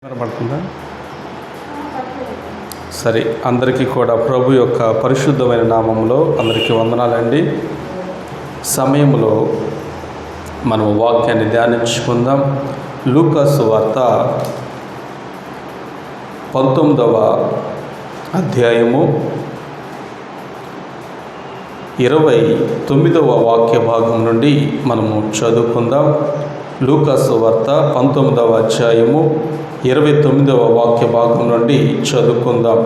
కనబడుతుందా? సరే, అందరికీ కూడా ప్రభు యొక్క పరిశుద్ధమైన నామంలో అందరికీ వందనాలండి. సమయంలో మనం వాక్యాన్ని ధ్యానించుకుందాం. లూకాసు వార్త 19వ అధ్యాయము 29వ వాక్య భాగం నుండి మనము చదువుకుందాం. లూకాసు వార్త 19వ అధ్యాయము 29వ వాక్య భాగం నుండి చదువుకుందాం.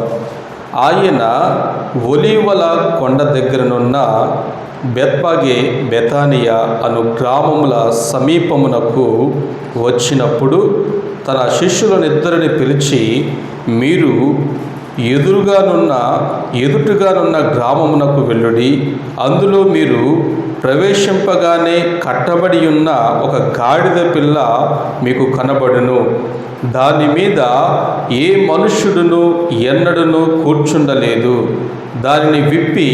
ఆయన ఒలీవల కొండ దగ్గరనున్న బెత్పగే బెతానియా అను గ్రామముల సమీపమునకు వచ్చినప్పుడు తన శిష్యులనిద్దరిని పిలిచి, మీరు ఎదుటుగానున్న గ్రామమునకు వెళ్ళుడి. అందులో మీరు ప్రవేశింపగానే కట్టబడి ఉన్న ఒక గాడిద పిల్ల మీకు కనబడును. దాని మీద ఏ మనుష్యుడును ఎన్నడూను కూర్చుండలేదు. దానిని విప్పి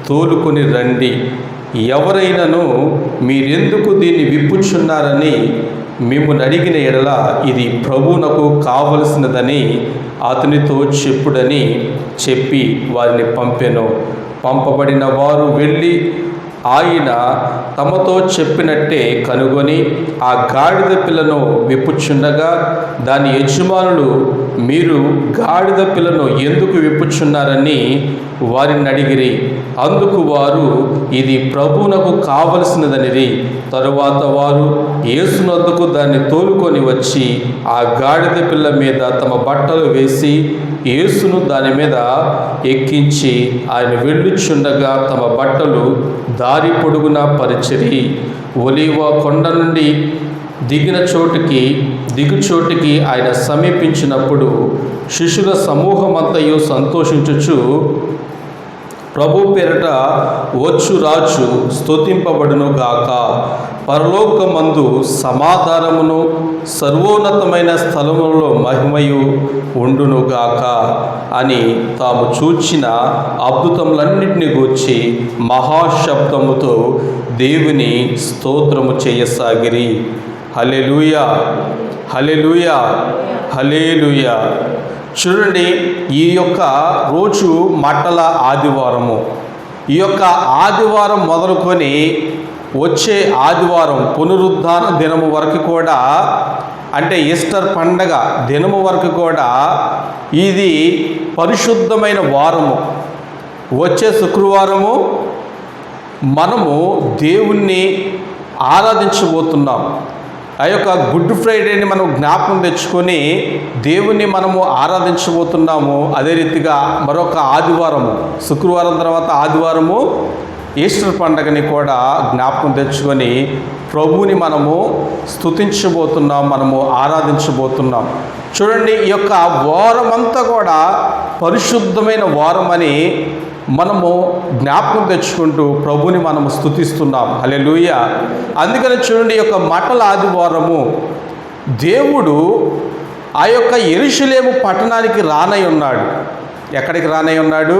తోలుకొని రండి. ఎవరైనాను మీరెందుకు దీన్ని విప్పుచున్నారని మిమ్మల్ని అడిగిన ఎడల ఇది ప్రభువునకు కావలసినదని అతనితో చెప్పుడని చెప్పి వారిని పంపెను. పంపబడిన వారు వెళ్ళి ఆయన తమతో చెప్పినట్టే కనుగొని ఆ గాడిద పిల్లను విప్పుచుండగా దాని యజమానులు, మీరు గాడిద పిల్లను ఎందుకు విప్పుచున్నారని వారిని అడిగిరి. అందుకు వారు, ఇది ప్రభువునకు కావలసినదనిరి. తరువాత వారు యేసునొద్దకు దాన్ని తోలుకొని వచ్చి ఆ గాడిద పిల్ల మీద తమ బట్టలు వేసి యేసును దాని మీద ఎక్కించి ఆయన వెళ్ళుచుండగా తమ బట్టలు దారి పొడుగున పరిచిరి. ఒలీవ కొండ నుండి దిగుచోటికి ఆయన సమీపించినప్పుడు శిష్యుల సమూహమంతయు సంతోషించుచు, ప్రభు పేరట వచ్చు రాజు స్తుతింపబడును గాక, పరలోకమందు సమాధానమును, సర్వోన్నతమైన స్థలములలో మహిమయు ఉండును గాక అని తాము చూచిన అద్భుతములన్నింటినీ గూర్చి మహాశబ్దముతో దేవుని స్తోత్రము చేయసాగిరి. హల్లెలూయా, హల్లెలూయా, హల్లెలూయా. చూడండి, ఈ యొక్క రోజు మట్టల ఆదివారము. ఈ యొక్క ఆదివారం మొదలుకొని వచ్చే ఆదివారం పునరుద్ధాన దినము వరకు కూడా, అంటే ఈస్టర్ పండగ దినము వరకు కూడా ఇది పరిశుద్ధమైన వారము. వచ్చే శుక్రవారము మనము దేవుణ్ణి ఆరాధించబోతున్నాం. ఆ యొక్క గుడ్ ఫ్రైడేని మనం జ్ఞాపకం తెచ్చుకొని దేవుణ్ణి మనము ఆరాధించబోతున్నాము. అదే రీతిగా మరొక ఆదివారము, శుక్రవారం తర్వాత ఆదివారము ఈస్టర్ పండుగని కూడా జ్ఞాపకం తెచ్చుకొని ప్రభువుని మనము స్తుతించబోతున్నాం, మనము ఆరాధించబోతున్నాం. చూడండి, ఈ యొక్క వారం అంతా కూడా పరిశుద్ధమైన వారం అని మనము జ్ఞాపకం తెచ్చుకుంటూ ప్రభుని మనము స్తుతిస్తున్నాం. హల్లెలూయా. అందుకని చూడండి, ఈ యొక్క మట్టల ఆదివారము దేవుడు ఆ యొక్క యెరూషలేము పట్టణానికి రానై ఉన్నాడు. ఎక్కడికి రానై ఉన్నాడు?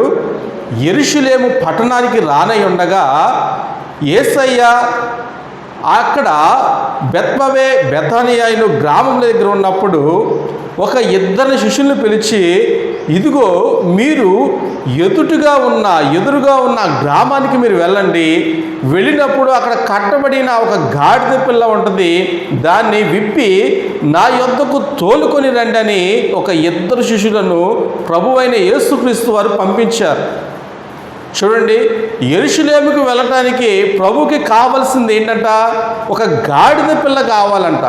యెరూషలేము పట్టణానికి రానై ఉండగా యేసయ్య అక్కడ బెత్పగే బెతానియా గ్రామం దగ్గర ఉన్నప్పుడు ఒక ఇద్దరు శిష్యులను పిలిచి, ఇదిగో మీరు ఎదురుగా ఉన్న గ్రామానికి మీరు వెళ్ళండి. వెళ్ళినప్పుడు అక్కడ కట్టబడిన ఒక గాడిద పిల్ల ఉంటుంది, దాన్ని విప్పి నా యొద్దకు తోలుకొని రండి అని ఒక ఇద్దరు శిష్యులను ప్రభువైన యేసుక్రీస్తు వారు పంపించారు. చూడండి, యెరూషలేముకు వెళ్ళటానికి ప్రభువుకి కావాల్సింది ఏంటంట? ఒక గాడిద పిల్ల కావాలంట.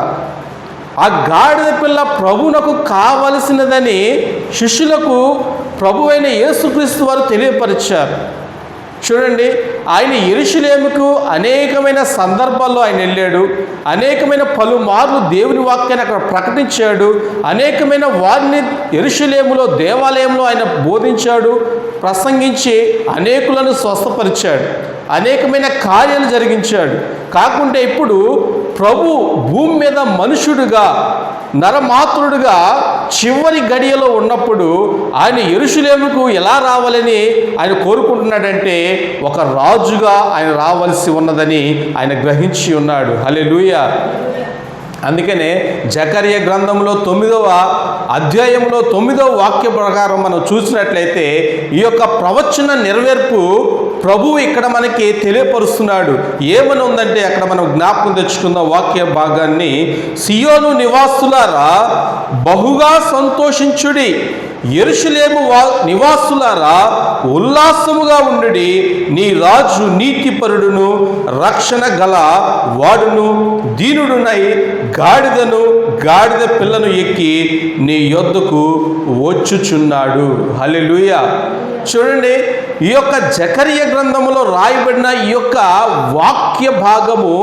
ఆ గాడిద పిల్ల ప్రభువునకు కావలసినదని శిష్యులకు ప్రభువైన యేసుక్రీస్తు వారు తెలియపరిచారు. చూడండి, ఆయన యెరూషలేముకు అనేకమైన సందర్భాల్లో ఆయన వెళ్ళాడు. అనేకమైన పలుమార్లు దేవుని వాక్యాన్ని అక్కడ ప్రకటించాడు. అనేకమైన వారిని యెరూషలేములో దేవాలయంలో ఆయన బోధించాడు, ప్రసంగించి అనేకులను స్వస్థపరిచాడు, అనేకమైన కార్యాలు జరిగించాడు. కాకుంటే ఇప్పుడు ప్రభు భూమి మీద మనుషుడుగా, నరమాతృడుగా చివరి గడియలో ఉన్నప్పుడు ఆయన యెరూషలేముకు ఎలా రావాలని ఆయన కోరుకుంటున్నాడంటే, ఒక రాజుగా ఆయన రావాల్సి ఉన్నదని ఆయన గ్రహించి ఉన్నాడు. హల్లెలూయా. అందుకనే జకర్య గ్రంథంలో 9వ అధ్యాయంలో 9వ వాక్య ప్రకారం మనం చూసినట్లయితే ఈ యొక్క ప్రవచన నెరవేర్పు ప్రభువు ఇక్కడ మనకి తెలియపరుస్తున్నాడు. ఏమని ఉందంటే అక్కడ మనం జ్ఞాపకం తెచ్చుకున్న వాక్య భాగాన్ని, సియోను నివాసులారా బహుగా సంతోషించుడి, యెరూషలేము నివాసులారా ఉల్లాసముగా ఉండుడి, నీ రాజు నీతిపరుడును రక్షణ గల వాడును దీనుడునై గాడిద పిల్లను ఎక్కి నీ యొద్దకు వచ్చుచున్నాడు. హల్లెలూయా. చూడండి, ఈ యొక్క జకర్య గ్రంథములో రాయబడిన ఈ యొక్క వాక్య భాగము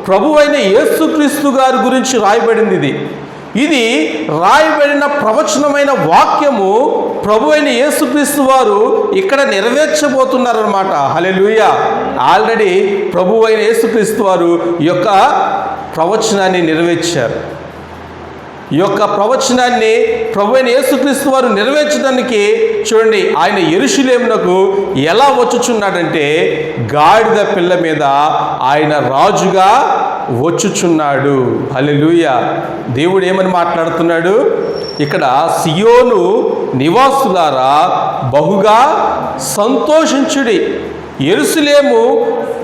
ప్రభువైన యేసుక్రీస్తు గారి గురించి రాయబడింది. ఇది రాయబడిన ప్రవచనమైన వాక్యము ప్రభువైన యేసుక్రీస్తు వారు ఇక్కడ నెరవేర్చబోతున్నారన్నమాట. హల్లెలూయా. ఆల్రెడీ ప్రభువైన యేసుక్రీస్తు వారు ఈ యొక్క ప్రవచనాన్ని నెరవేర్చారు. ఈ యొక్క ప్రవచనాన్ని ప్రభువైన యేసుక్రీస్తు వారు నెరవేర్చడానికి చూడండి, ఆయన యెరూషలేమునకు ఎలా వచ్చుచున్నాడంటే గాడిద పిల్ల మీద ఆయన రాజుగా వచ్చుచున్నాడు. హల్లెలూయా. దేవుడు ఏమని మాట్లాడుతున్నాడు ఇక్కడ? సియోను నివాసులారా బహుగా సంతోషించుడి, యెరూషలేము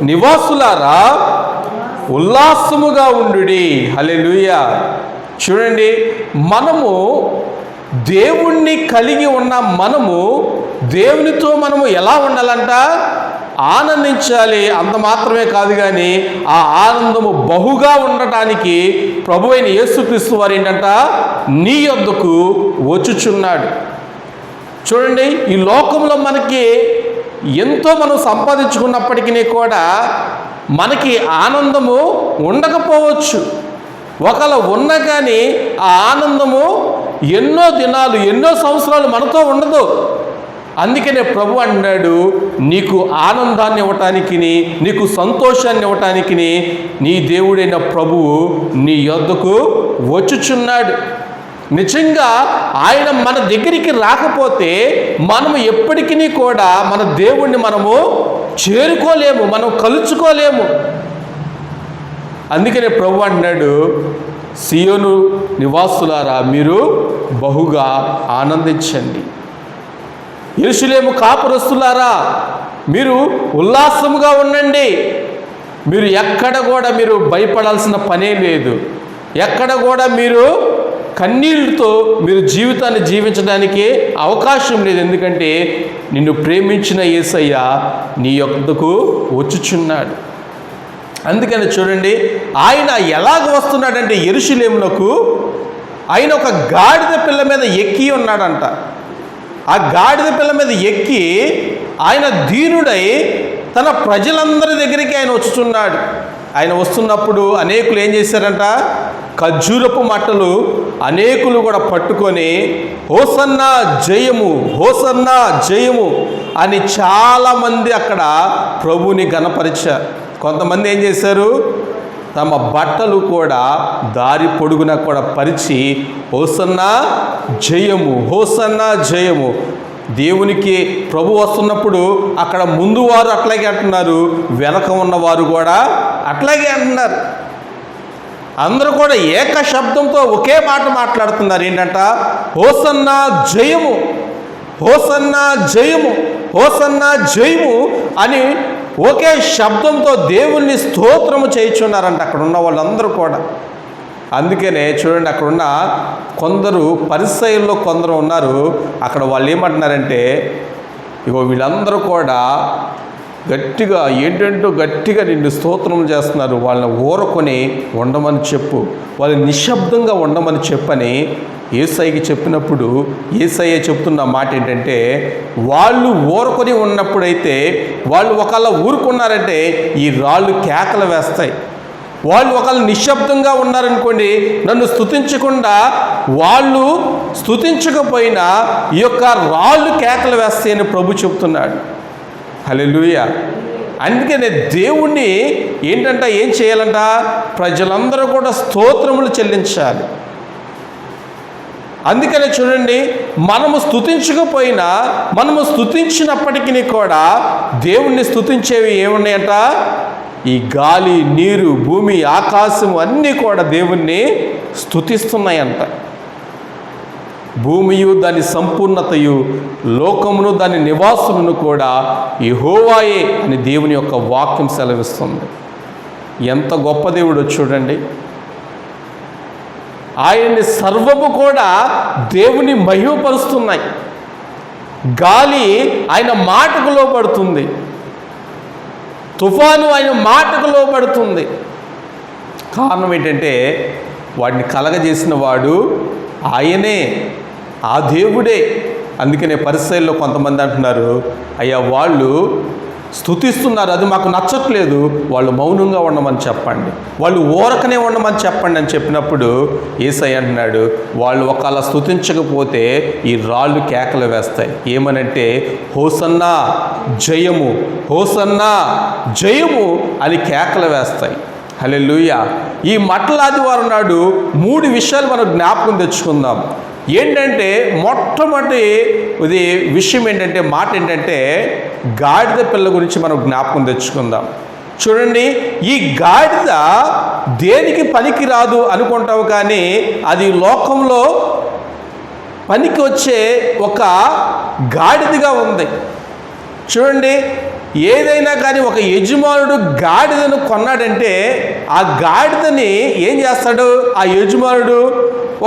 నివాసులారా ఉల్లాసముగా ఉండుడి. హల్లెలూయా. చూడండి, మనము దేవుణ్ణి కలిగి ఉన్న మనము దేవునితో మనము ఎలా ఉండాలంట? ఆనందించాలి. అంత మాత్రమే కాదు, కానీ ఆ ఆనందము బహుగా ఉండటానికి ప్రభువైన యేసుక్రీస్తు వారు ఏంటంట నీ యొద్దకు వచ్చుచున్నాడు. చూడండి, ఈ లోకంలో మనకి ఎంతో మనం సంపాదించుకున్నప్పటికీ కూడా మనకి ఆనందము ఉండకపోవచ్చు. ఒకవేళ ఉన్నా కానీ ఆ ఆనందము ఎన్నో దినాలు ఎన్నో సంవత్సరాలు మనతో ఉండదు. అందుకనే ప్రభు అన్నాడు, నీకు ఆనందాన్ని ఇవ్వటానికి, నీకు సంతోషాన్ని ఇవ్వటానికి నీ దేవుడైన ప్రభువు నీ యొద్దకు వచ్చుచున్నాడు. నిజంగా ఆయన మన దగ్గరికి రాకపోతే మనము ఎప్పటికీ కూడా మన దేవుణ్ణి మనము చేరుకోలేము, మనం కలుసుకోలేము. అందుకనే ప్రభు అంటున్నాడు, సియోను నివాసులారా మీరు బహుగా ఆనందించండి, యెరూషలేము కాపురస్తులారా మీరు ఉల్లాసముగా ఉండండి. మీరు ఎక్కడ కూడా మీరు భయపడాల్సిన పనే లేదు. ఎక్కడ కూడా మీరు కన్నీళ్ళతో మీరు జీవితాన్ని జీవించడానికి అవకాశం లేదు. ఎందుకంటే నిన్ను ప్రేమించిన యేసయ్య నీ యొద్దకు వచ్చుచున్నాడు. అందుకని చూడండి, ఆయన ఎలాగ వస్తున్నాడంటే యెరూషలేమునకు ఆయన ఒక గాడిద పిల్ల మీద ఎక్కి ఉన్నాడంట. ఆ గాడిద పిల్ల మీద ఎక్కి ఆయన దీనుడై తన ప్రజలందరి దగ్గరికి ఆయన వచ్చుచున్నాడు. ఆయన వస్తున్నప్పుడు అనేకులు ఏం చేశారంట? ఖర్జూరపు మట్టలు అనేకులు కూడా పట్టుకొని హోసన్నా జయము, హోసన్నా జయము అని చాలామంది అక్కడ ప్రభువుని ఘనపరిచారు. కొంతమంది ఏం చేశారు? తమ బట్టలు కూడా దారి పొడుగున కూడా పరిచి హోసన్నా జయము, హోసన్నా జయము. దేవునికి ప్రభు వస్తున్నప్పుడు అక్కడ ముందు వారు అట్లాగే అంటున్నారు, వెనక ఉన్నవారు కూడా అట్లాగే అంటున్నారు. అందరూ కూడా ఏక శబ్దంతో ఒకే మాట మాట్లాడుతున్నారు. ఏంటంట? హోసన్నా జయము, హోసన్నా జయము, హోసన్నా జయము అని ఒకే శబ్దంతో దేవుణ్ణి స్తోత్రము చేయించున్నారంట అక్కడ ఉన్న వాళ్ళందరూ కూడా. అందుకనే చూడండి, అక్కడున్న కొందరు పరిసయ్యుల్లో కొందరు ఉన్నారు. అక్కడ వాళ్ళు ఏమంటున్నారంటే, ఇగో వీళ్ళందరూ కూడా గట్టిగా ఏంటంటూ గట్టిగా నిన్ను స్తోత్రం చేస్తున్నారు, వాళ్ళని ఊరుకొని ఉండమని చెప్పు, వాళ్ళని నిశ్శబ్దంగా ఉండమని చెప్పని యేసయ్యకి చెప్పినప్పుడు యేసయ్య చెప్తున్న మాట ఏంటంటే, వాళ్ళు ఊరుకొని ఉన్నప్పుడైతే, వాళ్ళు ఒకళ్ళ ఊరుకున్నారంటే ఈ రాళ్ళు కేకలు వేస్తాయి. వాళ్ళు ఒకళ్ళు నిశ్శబ్దంగా ఉన్నారనుకోండి, నన్ను స్తుతించకుండా వాళ్ళు స్తుతించకపోయినా ఈ యొక్క రాళ్ళు కేకలు వేస్తాయని ప్రభు చెప్తున్నాడు. హల్లెలూయా. అందుకనే దేవుణ్ణి ఏంటంట ఏం చేయాలంట? ప్రజలందరూ కూడా స్తోత్రములు చెల్లించాలి. అందుకనే చూడండి, మనము స్తుతించకపోయినా మనము స్తుతించినప్పటికీ కూడా దేవుణ్ణి స్తుతించేవి ఏమున్నాయంట? ఈ గాలి, నీరు, భూమి, ఆకాశం అన్నీ కూడా దేవుణ్ణి స్తుతిస్తున్నాయంట. భూమియు దాని సంపూర్ణతయు, లోకమును దాని నివాసులను కూడా యెహోవాయే అని దేవుని యొక్క వాక్యం సెలవిస్తుంది. ఎంత గొప్ప దేవుడో చూడండి. ఆయన్ని సర్వము కూడా దేవుని మహిమపరుస్తున్నాయి. గాలి ఆయన మాటకు లోబడుతుంది, తుఫాను ఆయన మాటకు లోబడుతుంది. కారణం ఏంటంటే వాడిని కలగజేసిన వాడు ఆయనే, ఆ దేవుడే. అందుకనే పరిసయ్యుల్లో కొంతమంది అంటున్నారు, అయ్యా వాళ్ళు స్తుతిస్తున్నారు, అది మాకు నచ్చట్లేదు, వాళ్ళు మౌనంగా ఉండమని చెప్పండి, వాళ్ళు ఊరకనే ఉండమని చెప్పండి అని చెప్పినప్పుడు యేసయ్య అంటున్నాడు, వాళ్ళు ఒకవేళ స్తుతించకపోతే ఈ రాళ్ళు కేకలు వేస్తాయి. ఏమనంటే హోసన్నా జయము, హోసన్నా జయము అని కేకలు వేస్తాయి. హల్లెలూయా. ఈ మట్టల ఆదివారం నాడు 3 విషయాలు మనం జ్ఞాపకం తెచ్చుకుందాం. ఏంటంటే మొట్టమొదటి ఇది విషయం ఏంటంటే, మాట ఏంటంటే గాడిద పిల్ల గురించి మనం జ్ఞాపకం తెచ్చుకుందాం. చూడండి, ఈ గాడిద దేనికి పనికి రాదు అనుకుంటావు, కానీ అది లోకంలో పనికి వచ్చే ఒక గాడిదగా ఉంది. చూడండి, ఏదైనా కానీ ఒక యజమానుడు గాడిదను కొన్నాడంటే ఆ గాడిదని ఏం చేస్తాడు, ఆ యజమానుడు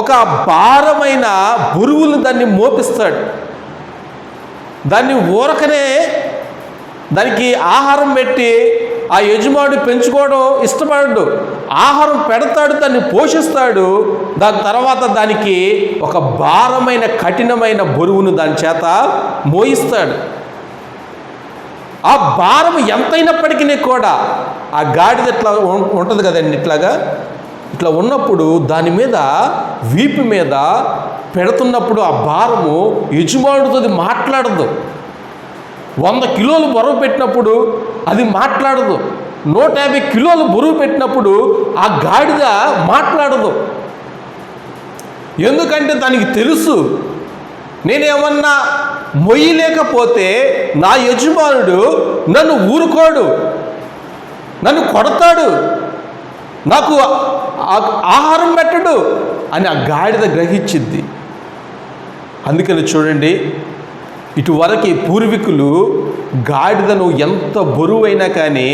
ఒక భారమైన బరువులు దాన్ని మోపిస్తాడు. దాన్ని ఊరకనే దానికి ఆహారం పెట్టి ఆ యజమానుడు పెంచుకోవడం ఇష్టపడడు. ఆహారం పెడతాడు, దాన్ని పోషిస్తాడు. దాని తర్వాత దానికి ఒక భారమైన కఠినమైన బరువును దాని చేత మోయిస్తాడు. ఆ భారం ఎంతైనప్పటికీ కూడా ఆ గాడిద ఇట్లా ఉంటుంది కదండి, ఇట్లా ఉన్నప్పుడు దాని మీద వీపు మీద పెడుతున్నప్పుడు ఆ భారము యజమానుడితో మాట్లాడదు. 100 కిలోలు బరువు పెట్టినప్పుడు అది మాట్లాడదు. 150 కిలోలు బరువు పెట్టినప్పుడు ఆ గాడిద మాట్లాడదు. ఎందుకంటే దానికి తెలుసు, నేనేమన్నా మొయ్యలేకపోతే నా యజమానుడు నన్ను ఊరుకోడు, నన్ను కొడతాడు, నాకు ఆహారం పెట్టడు అని ఆ గాడిద గ్రహించింది. అందుకని చూడండి, ఇటువరకు పూర్వీకులు గాడిదను ఎంత బరువైనా కానీ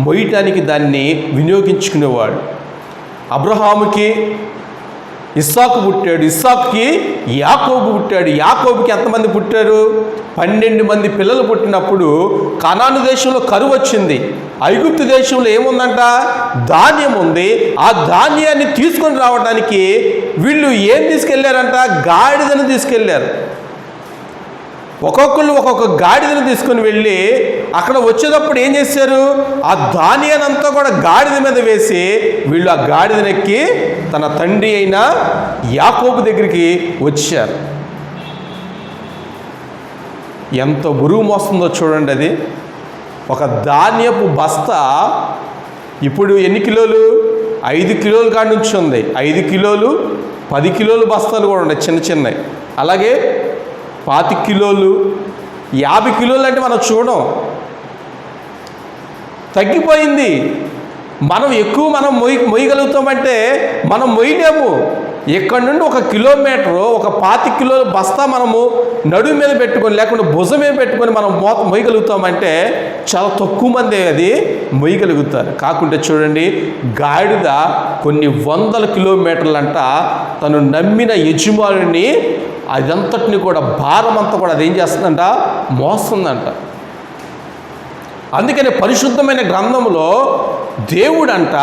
మొయ్యటానికి దాన్ని వినియోగించుకునేవాడు. అబ్రహాముకి ఇస్సాకు పుట్టాడు, ఇస్సాకుకి యాకోబు పుట్టాడు, యాకోబుకి ఎంతమంది పుట్టారు? 12 మంది పిల్లలు పుట్టినప్పుడు కనాను దేశంలో కరువు వచ్చింది. ఐగుప్తు దేశంలో ఏముందంట? ధాన్యం ఉంది. ఆ ధాన్యాన్ని తీసుకొని రావడానికి వీళ్ళు ఏం తీసుకెళ్లారంట? గాడిదను తీసుకెళ్లారు. ఒక్కొక్కళ్ళు ఒక్కొక్క గాడిదను తీసుకొని వెళ్ళి అక్కడ వచ్చేటప్పుడు ఏం చేశారు? ఆ ధాన్యాన్ని అంతా కూడా గాడిద మీద వేసి వీళ్ళు ఆ గాడిదనెక్కి తన తండ్రి అయిన యాకోబు దగ్గరికి వచ్చారు. ఎంత బరువు మోస్తుందో చూడండి. అది ఒక ధాన్యపు బస్తా ఇప్పుడు ఎన్ని కిలోలు? 5 కిలోల కాడి నుంచి ఉంది. 5 కిలోలు, 10 కిలోలు బస్తాలు కూడా ఉన్నాయి, చిన్న చిన్నవి. అలాగే 25 కిలోలు, 50 కిలోలు అంటే మనం చూడం, తగ్గిపోయింది. మనం ఎక్కువ మొయ్యగలుగుతామంటే మనం మొయ్యలేము. ఇక్కడ నుండి 1 కిలోమీటరు, ఒక 25 కిలోల బస్తా మనము నడుము మీద పెట్టుకొని లేకుండా భుజం మీద పెట్టుకొని మనం మొయ్యగలుగుతామంటే చాలా తక్కువ మంది అది మొయ్యగలుగుతారు. కాకుంటే చూడండి, గాడిద కొన్ని 100 కిలోమీటర్లంట తను నమ్మిన యజమానుని అదంతటిని కూడా భారం అంతా కూడా అదేం చేస్తుందంట? మోస్తుందంట. అందుకని పరిశుద్ధమైన గ్రంథంలో దేవుడంట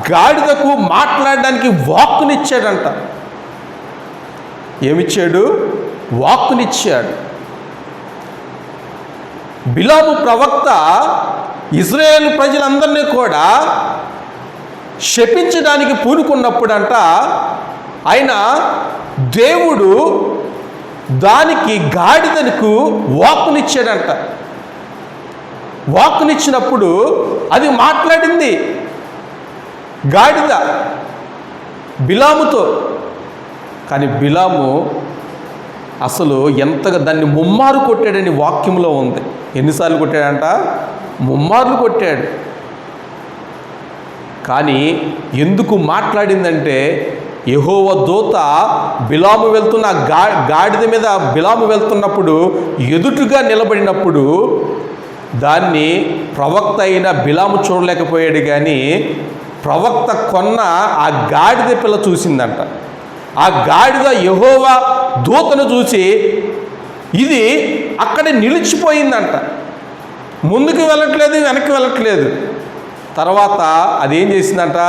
గాడిదకు మాట్లాడడానికి వాక్కునిచ్చాడంట. ఏమిచ్చాడు? వాక్కునిచ్చాడు. బిలాము ప్రవక్త ఇజ్రాయేలు ప్రజలందరినీ కూడా శపించడానికి పూనుకున్నప్పుడంట ఆయన దేవుడు దానికి గాడిదకు వాక్కునిచ్చాడంట. వాక్కునిచ్చినప్పుడు అది మాట్లాడింది గాడిద బిలాముతో. కానీ బిలాము అసలు ఎంతగా దాన్ని ముమ్మారు కొట్టాడని వాక్యంలో ఉంది. ఎన్నిసార్లు కొట్టాడంట? ముమ్మార్లు కొట్టాడు. కానీ ఎందుకు మాట్లాడిందంటే యెహోవా దూత బిలాము వెళ్తున్న గాడిద మీద బిలాము వెళ్తున్నప్పుడు ఎదుటుగా నిలబడినప్పుడు దాన్ని ప్రవక్త అయిన బిలాము చూడలేకపోయాడు, కానీ ప్రవక్త కొన్న ఆ గాడిద పిల్ల చూసిందంట. ఆ గాడిద యెహోవా దూతను చూసి ఇది అక్కడే నిలిచిపోయిందంట. ముందుకు వెళ్ళట్లేదు, వెనక్కి వెళ్ళట్లేదు. తర్వాత అదేం చేసిందంట,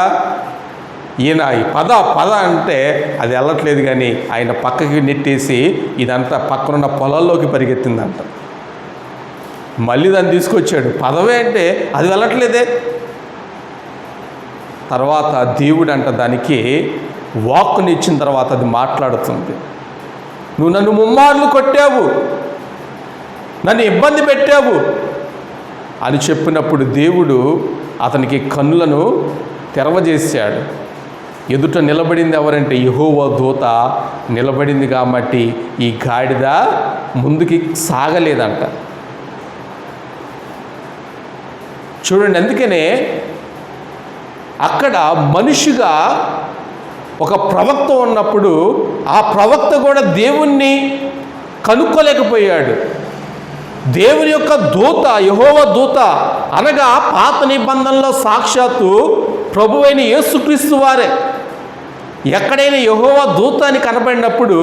ఈయన పద అంటే అది వెళ్ళట్లేదు, కానీ ఆయన పక్కకి నెట్టేసి ఇదంతా పక్కనున్న పొలాల్లోకి పరిగెత్తిందంట. మళ్ళీ దాన్ని తీసుకొచ్చాడు, పదవే అంటే అది వెళ్ళట్లేదే. తర్వాత దేవుడు అంట దానికి వాక్కుని ఇచ్చిన తర్వాత అది మాట్లాడుతుంది. నువ్వు నన్ను ముమ్మార్లు కొట్టావు, నన్ను ఇబ్బంది పెట్టావు అని చెప్పినప్పుడు దేవుడు అతనికి కన్నులను తెరవజేశాడు. ఎదుట నిలబడింది ఎవరంటే యెహోవా దూత నిలబడింది కాబట్టి ఈ గాడిద ముందుకి సాగలేదంట. చూడండి, అందుకనే అక్కడ మనిషిగా ఒక ప్రవక్త ఉన్నప్పుడు ఆ ప్రవక్త కూడా దేవుణ్ణి కనుక్కోలేకపోయాడు. దేవుని యొక్క దూత, యెహోవా దూత అనగా పాత నిబంధనలో సాక్షాత్తు ప్రభువైన యేసుక్రీస్తు వారే. ఎక్కడైనా యెహోవా దూత అని కనబడినప్పుడు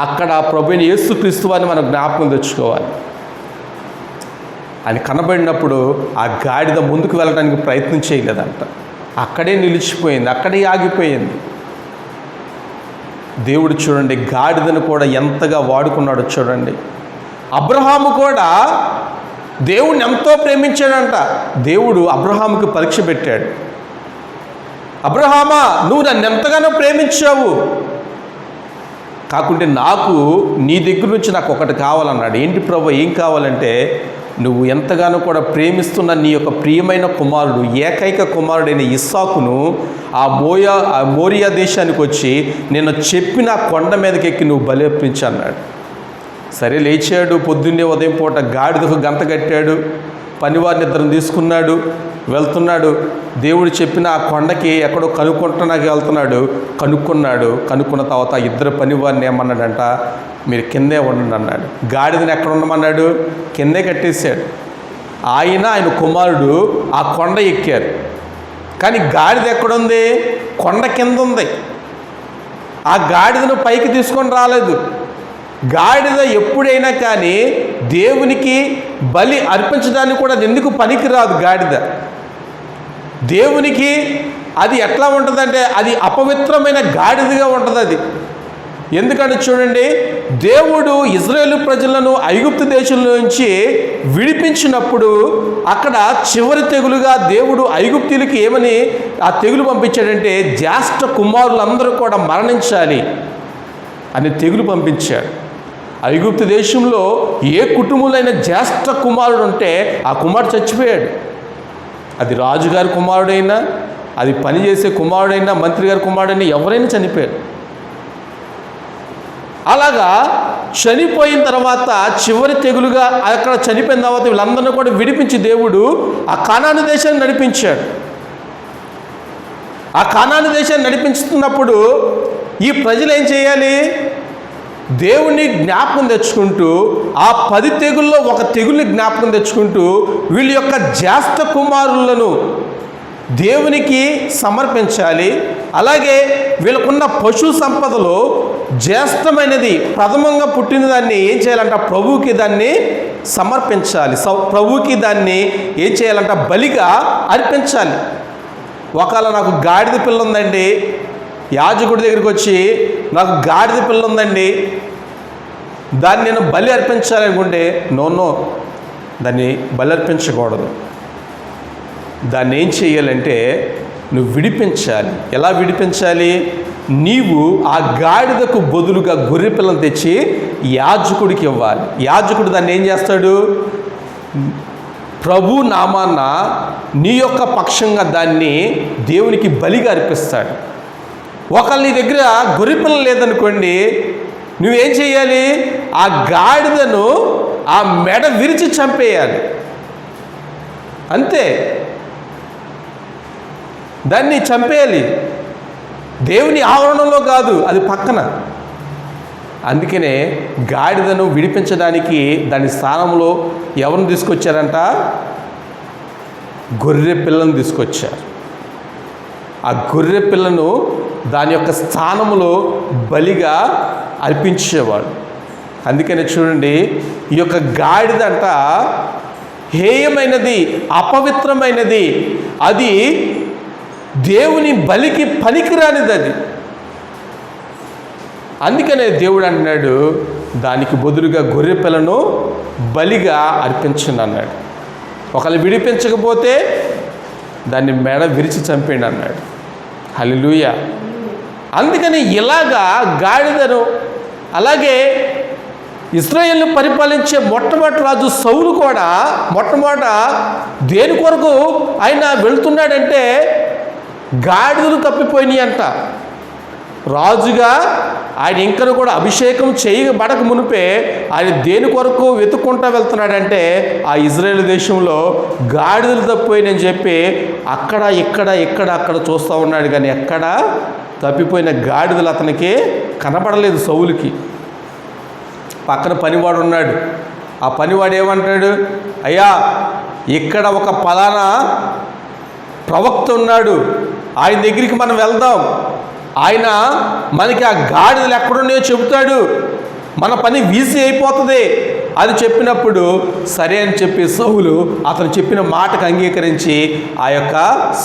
అక్కడ ప్రభువైన యేసుక్రీస్తు వారిని మనం జ్ఞాపకం తెచ్చుకోవాలి. అని కనబడినప్పుడు ఆ గాడిద ముందుకు వెళ్ళడానికి ప్రయత్నం చేయలేదంట, అక్కడే నిలిచిపోయింది, అక్కడే ఆగిపోయింది. దేవుడు చూడండి గాడిదను కూడా ఎంతగా వాడుకున్నాడో చూడండి. అబ్రహాము కూడా దేవుడిని ఎంతో ప్రేమించాడంట. దేవుడు అబ్రహాముకి పరీక్ష పెట్టాడు. అబ్రహామా, నువ్వు నన్ను ఎంతగానో ప్రేమించావు, కాకుంటే నాకు నీ దగ్గర నుంచి నాకు ఒకటి కావాలన్నాడు. ఏంటి ప్రభు, ఏం కావాలంటే నువ్వు ఎంతగానో కూడా ప్రేమిస్తున్న నీ యొక్క ప్రియమైన కుమారుడు, ఏకైక కుమారుడైన ఇస్సాకును ఆ మోరియా దేశానికి వచ్చి నేను చెప్పిన కొండ మీదకి ఎక్కి నువ్వు బలి అర్పించు అన్నాడు. సరే, లేచాడు. పొద్దున్నే ఉదయం పూట గాడిదకు గంత కట్టాడు, పనివారిని ఇద్దరిని తీసుకున్నాడు, వెళ్తున్నాడు. దేవుడు చెప్పిన ఆ కొండకి ఎక్కడో కనుక్కుంటున్నాకి వెళ్తున్నాడు. కనుక్కున్న తర్వాత ఇద్దరు పనివారిని ఏమన్నాడంట, మీరు కిందే ఉండండి అన్నాడు. గాడిదని ఎక్కడ ఉండమన్నాడు, కిందే కట్టేశాడు. ఆయన కుమారుడు ఆ కొండ ఎక్కారు. కానీ గాడిద ఎక్కడుంది, కొండ కింద ఉంది. ఆ గాడిదను పైకి తీసుకొని రాలేదు. గాడిద ఎప్పుడైనా కానీ దేవునికి బలి అర్పించడానికి కూడా ఎందుకు పనికిరాదు. గాడిద దేవునికి అది ఎట్లా ఉంటుందంటే అది అపవిత్రమైన గాడిదగా ఉంటుంది అది. ఎందుకంటే చూడండి, దేవుడు ఇజ్రాయేలు ప్రజలను ఐగుప్తు దేశంలో నుంచి విడిపించినప్పుడు అక్కడ చివరి తెగులుగా దేవుడు ఐగుప్తీయులకి ఏమని ఆ తెగులు పంపించాడంటే జ్యేష్ఠ కుమారులందరూ కూడా మరణించాలి అని తెగులు పంపించాడు. ఐగుప్తు దేశంలో ఏ కుటుంబంలో జ్యేష్ఠ కుమారుడు ఉంటే ఆ కుమారుడు చచ్చిపోయాడు. అది రాజుగారి కుమారుడైనా, అది పనిచేసే కుమారుడైనా, మంత్రి గారి కుమారుడైనా, ఎవరైనా చనిపోయారు. అలాగా చనిపోయిన తర్వాత చివరి తెగులుగా అక్కడ చనిపోయిన తర్వాత వీళ్ళందరినీ కూడా విడిపించి దేవుడు ఆ కానాను దేశాన్ని నడిపించాడు. ఆ కానాను దేశాన్ని నడిపించుతున్నప్పుడు ఈ ప్రజలు ఏం చేయాలి, దేవుణ్ణి జ్ఞాపకం తెచ్చుకుంటూ ఆ 10 తెగుల్లో ఒక తెగుల్ని జ్ఞాపకం తెచ్చుకుంటూ వీళ్ళ యొక్క జ్యేష్ఠ కుమారులను దేవునికి సమర్పించాలి. అలాగే వీళ్ళకున్న పశు సంపదలో జ్యేష్ఠమైనది ప్రథమంగా పుట్టిన దాన్ని ఏం చేయాలంట, ప్రభువుకి దాన్ని సమర్పించాలి. ప్రభువుకి దాన్ని ఏం చేయాలంట, బలిగా అర్పించాలి. ఒకవేళ నాకు గాడిద పిల్ల ఉందండి, యాజకుడి దగ్గరికి వచ్చి నాకు గాడిద పిల్ల ఉందండి, దాన్ని నేను బలి అర్పించాలి అనుకుంటే నో, దాన్ని బలి అర్పించకూడదు. దాన్ని ఏం చేయాలంటే నువ్వు విడిపించాలి. ఎలా విడిపించాలి, నీవు ఆ గాడిదకు బదులుగా గొర్రె పిల్లను తెచ్చి యాజకుడికి ఇవ్వాలి. యాజకుడు దాన్ని ఏం చేస్తాడు, ప్రభు నామాన్న నీ యొక్క పక్షంగా దాన్ని దేవునికి బలిగా అర్పిస్తాడు. ఒకవేళ నీ దగ్గర గొర్రెపిల్ల లేదనుకోండి, నువ్వేం చేయాలి, ఆ గాడిదను ఆ మెడ విరిచి చంపేయాలి, అంతే. దాన్ని చంపేయాలి. దేవుని ఆవరణలో కాదు, అది పక్కన. అందుకనే గాడిదను విడిపించడానికి దాని స్థానంలో ఎవరిని తీసుకొచ్చారంట? గొర్రె పిల్లను తీసుకొచ్చారు. ఆ గొర్రె పిల్లను దాని యొక్క స్థానంలో బలిగా అర్పించేవాడు. అందుకనే చూడండి, ఈ యొక్క గాడిదంట హేయమైనది, అపవిత్రమైనది, అది దేవుని బలికి పనికిరానిది అది. అందుకనే దేవుడు అంటున్నాడు, దానికి బదులుగా గొర్రె పిల్లను బలిగా అర్పించండి అన్నాడు. ఒకళ్ళు విడిపించకపోతే దాన్ని మెడ విరిచి చంపేయండి అన్నాడు. హల్లెలూయా. అందుకని ఇలాగా గాడిదను, అలాగే ఇశ్రాయేలును పరిపాలించే మొట్టమొదటి రాజు సౌలు కూడా మొట్టమొదట దేని కొరకు ఆయన వెళ్తున్నాడంటే గాడిదలు తప్పిపోయినాయి అంట. రాజుగా ఆయన ఇంకను కూడా అభిషేకం చేయబడక మునిపే ఆయన దేని కొరకు వెతుక్కుంటూ వెళ్తున్నాడంటే ఆ ఇజ్రాయేల్ దేశంలో గాడిదలు తప్పిపోయినని చెప్పి అక్కడ అక్కడ చూస్తూ ఉన్నాడు. కానీ ఎక్కడ తప్పిపోయిన గాడిదలు అతనికి కనపడలేదు సౌలుకి. పక్కన పనివాడు ఉన్నాడు. ఆ పనివాడు ఏమంటాడు? అయ్యా, ఇక్కడ ఒక పలానా ప్రవక్త ఉన్నాడు, ఆయన దగ్గరికి మనం వెళ్దాం, ఆయన మనకి ఆ గాడిదలు ఎక్కడున్నాయో చెబుతాడు, మన పని ఈజీ అయిపోతుంది అని చెప్పినప్పుడు సరే అని చెప్పి సౌలు అతను చెప్పిన మాటకు అంగీకరించి ఆ యొక్క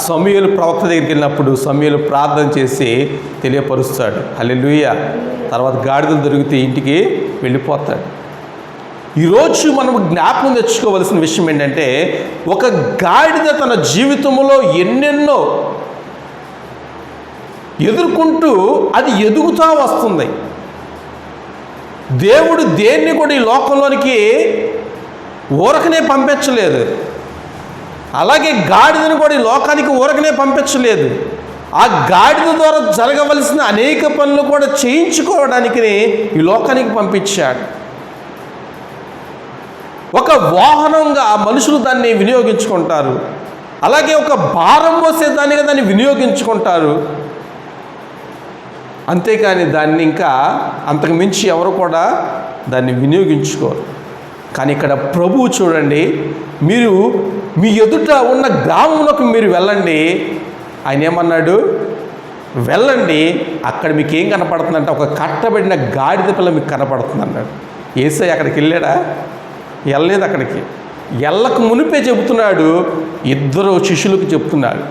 సమూయేలు ప్రవక్త దగ్గరికి వెళ్ళినప్పుడు సమూయేలు ప్రార్థన చేసి తెలియపరుస్తాడు. హల్లెలూయా. తర్వాత గాడిదలు దొరికితే ఇంటికి వెళ్ళిపోతాడు. ఈరోజు మనం జ్ఞాపకం తెచ్చుకోవలసిన విషయం ఏంటంటే, ఒక గాడిద తన జీవితంలో ఎన్నెన్నో ఎదుర్కొంటూ అది ఎదుగుతూ వస్తుంది. దేవుడు దేన్ని కూడా ఈ లోకంలోనికి ఊరకనే పంపించలేదు. అలాగే గాడిదను కూడా ఈ లోకానికి ఊరకనే పంపించలేదు. ఆ గాడిద ద్వారా జరగవలసిన అనేక పనులు కూడా చేయించుకోవడానికి ఈ లోకానికి పంపించాడు. ఒక వాహనంగా మనుషులు దాన్ని వినియోగించుకుంటారు. అలాగే ఒక భారం మోసేదానిగా దాన్ని వినియోగించుకుంటారు. అంతేకాని దాన్ని ఇంకా అంతకు మించి ఎవరు కూడా దాన్ని వినియోగించుకోరు. కానీ ఇక్కడ ప్రభువు చూడండి, మీరు మీ ఎదుట ఉన్న గ్రామంలోకి మీరు వెళ్ళండి. ఆయన ఏమన్నాడు? వెళ్ళండి, అక్కడ మీకు ఏం కనపడుతుందంటే ఒక కట్టబడిన గాడిద పిల్ల మీకు కనపడుతుంది అన్నాడు. యేసయ్య అక్కడికి వెళ్ళాడా? వెళ్ళలేదు. అక్కడికి వెళ్ళక మునిపే చెబుతున్నాడు, ఇద్దరు శిష్యులకు చెప్తున్నాడు,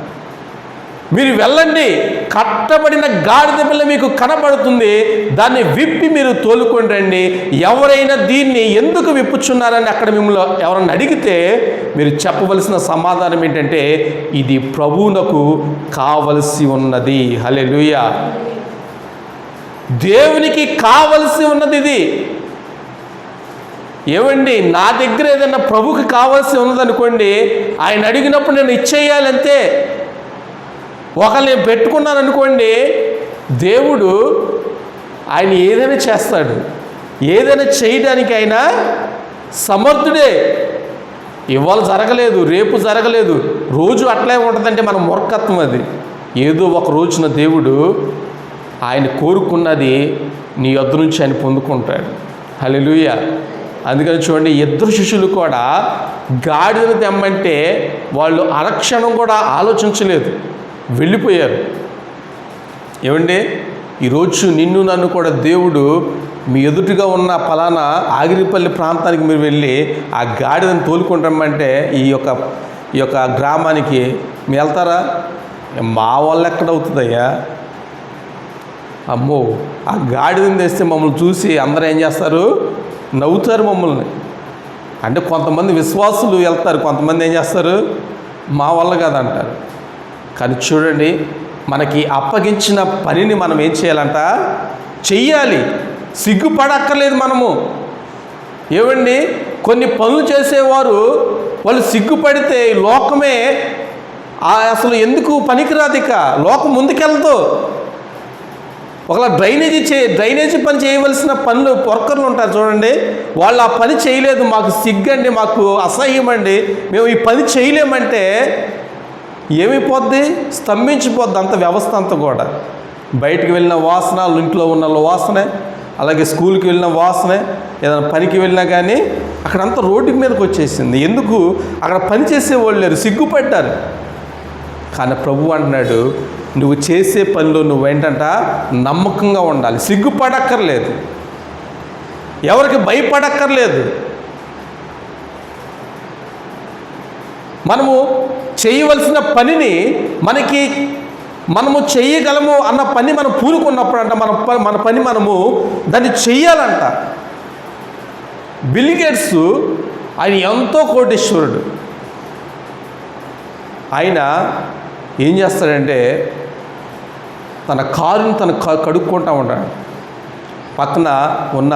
మీరు వెళ్ళండి, కట్టబడిన గాడిద పిల్ల మీకు కనబడుతుంది, దాన్ని విప్పి మీరు తోలుకొని రండి. ఎవరైనా దీన్ని ఎందుకు విప్పుచున్నారని అక్కడ మిమ్మల్ని ఎవరన్నా అడిగితే మీరు చెప్పవలసిన సమాధానం ఏంటంటే, ఇది ప్రభువునకు కావలసి ఉన్నది. హల్లెలూయా. దేవునికి కావలసి ఉన్నది ఇది. ఏమండి, నా దగ్గర ఏదైనా ప్రభుకి కావాల్సి ఉన్నదనుకోండి, ఆయన అడిగినప్పుడు నేను ఇచ్చేయాలంతే. ఒకళ్ళు నేను పెట్టుకున్నాను అనుకోండి, దేవుడు ఆయన ఏదైనా చేస్తాడు, ఏదైనా చేయడానికి ఆయన సమర్థుడే. ఇవాళ జరగలేదు, రేపు జరగలేదు, రోజు అట్లే ఉంటుందంటే మన మూర్ఖత్వం అది. ఏదో ఒక రోజున దేవుడు ఆయన కోరుకున్నది నీ యొద్ద నుంచి ఆయన పొందుకుంటాడు. హల్లెలూయా. అందుకని చూడండి, ఇద్దరు శిష్యులు కూడా గాడిదను తెమ్మంటే వాళ్ళు అరక్షణం కూడా ఆలోచించలేదు, వెళ్ళిపోయారు. ఏమండి, ఈరోజు నిన్ను నన్ను కూడా దేవుడు మీ ఎదుటిగా ఉన్న ఫలానా ఆగిరిపల్లి ప్రాంతానికి మీరు వెళ్ళి ఆ గాడిదను తోలుకుంటామంటే ఈ యొక్క గ్రామానికి మీరు వెళ్తారా? మా వాళ్ళు ఎక్కడవుతుందయ్యా? అమ్మో, ఆ గాడిదని తెస్తే మమ్మల్ని చూసి అందరూ ఏం చేస్తారు? నవ్వుతారు మమ్మల్ని. అంటే కొంతమంది విశ్వాసులు వెళ్తారు, కొంతమంది ఏం చేస్తారు? మా వల్ల కాదంటారు. కానీ చూడండి, మనకి అప్పగించిన పనిని మనం ఏం చేయాలంట? చెయ్యాలి. సిగ్గుపడక్కర్లేదు మనము. ఏమండి, కొన్ని పనులు చేసేవారు వాళ్ళు సిగ్గుపడితే లోకమే అసలు ఎందుకు పనికిరాదు, ఇక లోకం ముందుకెళ్తూ. ఒకలా డ్రైనేజీ పని చేయవలసిన పనులు వర్కర్లు ఉంటారు చూడండి, వాళ్ళు ఆ పని చేయలేదు, మాకు సిగ్గండి, మాకు అసహ్యం అండి, మేము ఈ పని చేయలేమంటే ఏమైపోద్ది? స్తంభించిపోద్ది అంత వ్యవస్థ అంతా కూడా. బయటికి వెళ్ళిన వాసన, ఇంట్లో ఉన్న వాసనే, అలాగే స్కూల్కి వెళ్ళిన వాసనే, ఏదైనా పనికి వెళ్ళినా కానీ అక్కడంతా రోడ్డు మీదకి వచ్చేసింది. ఎందుకు? అక్కడ పని చేసేవాళ్ళు లేరు, సిగ్గుపడ్డారు. కానీ ప్రభువు అంటున్నాడు, నువ్వు చేసే పనిలో నువ్వేంటంట నమ్మకంగా ఉండాలి. సిగ్గుపడక్కర్లేదు, ఎవరికి భయపడక్కర్లేదు. మనము చేయవలసిన పనిని మనము చేయగలము అన్న పని మనం పూనుకున్నప్పుడు అంట మన పని మనము దాన్ని చెయ్యాలంట. బిల్ గేట్స్ ఆయన ఎంతో కోటీశ్వరుడు. ఆయన ఏం చేస్తాడంటే తన కారుని తను కడుక్కుంటూ ఉంటాడు. పక్కన ఉన్న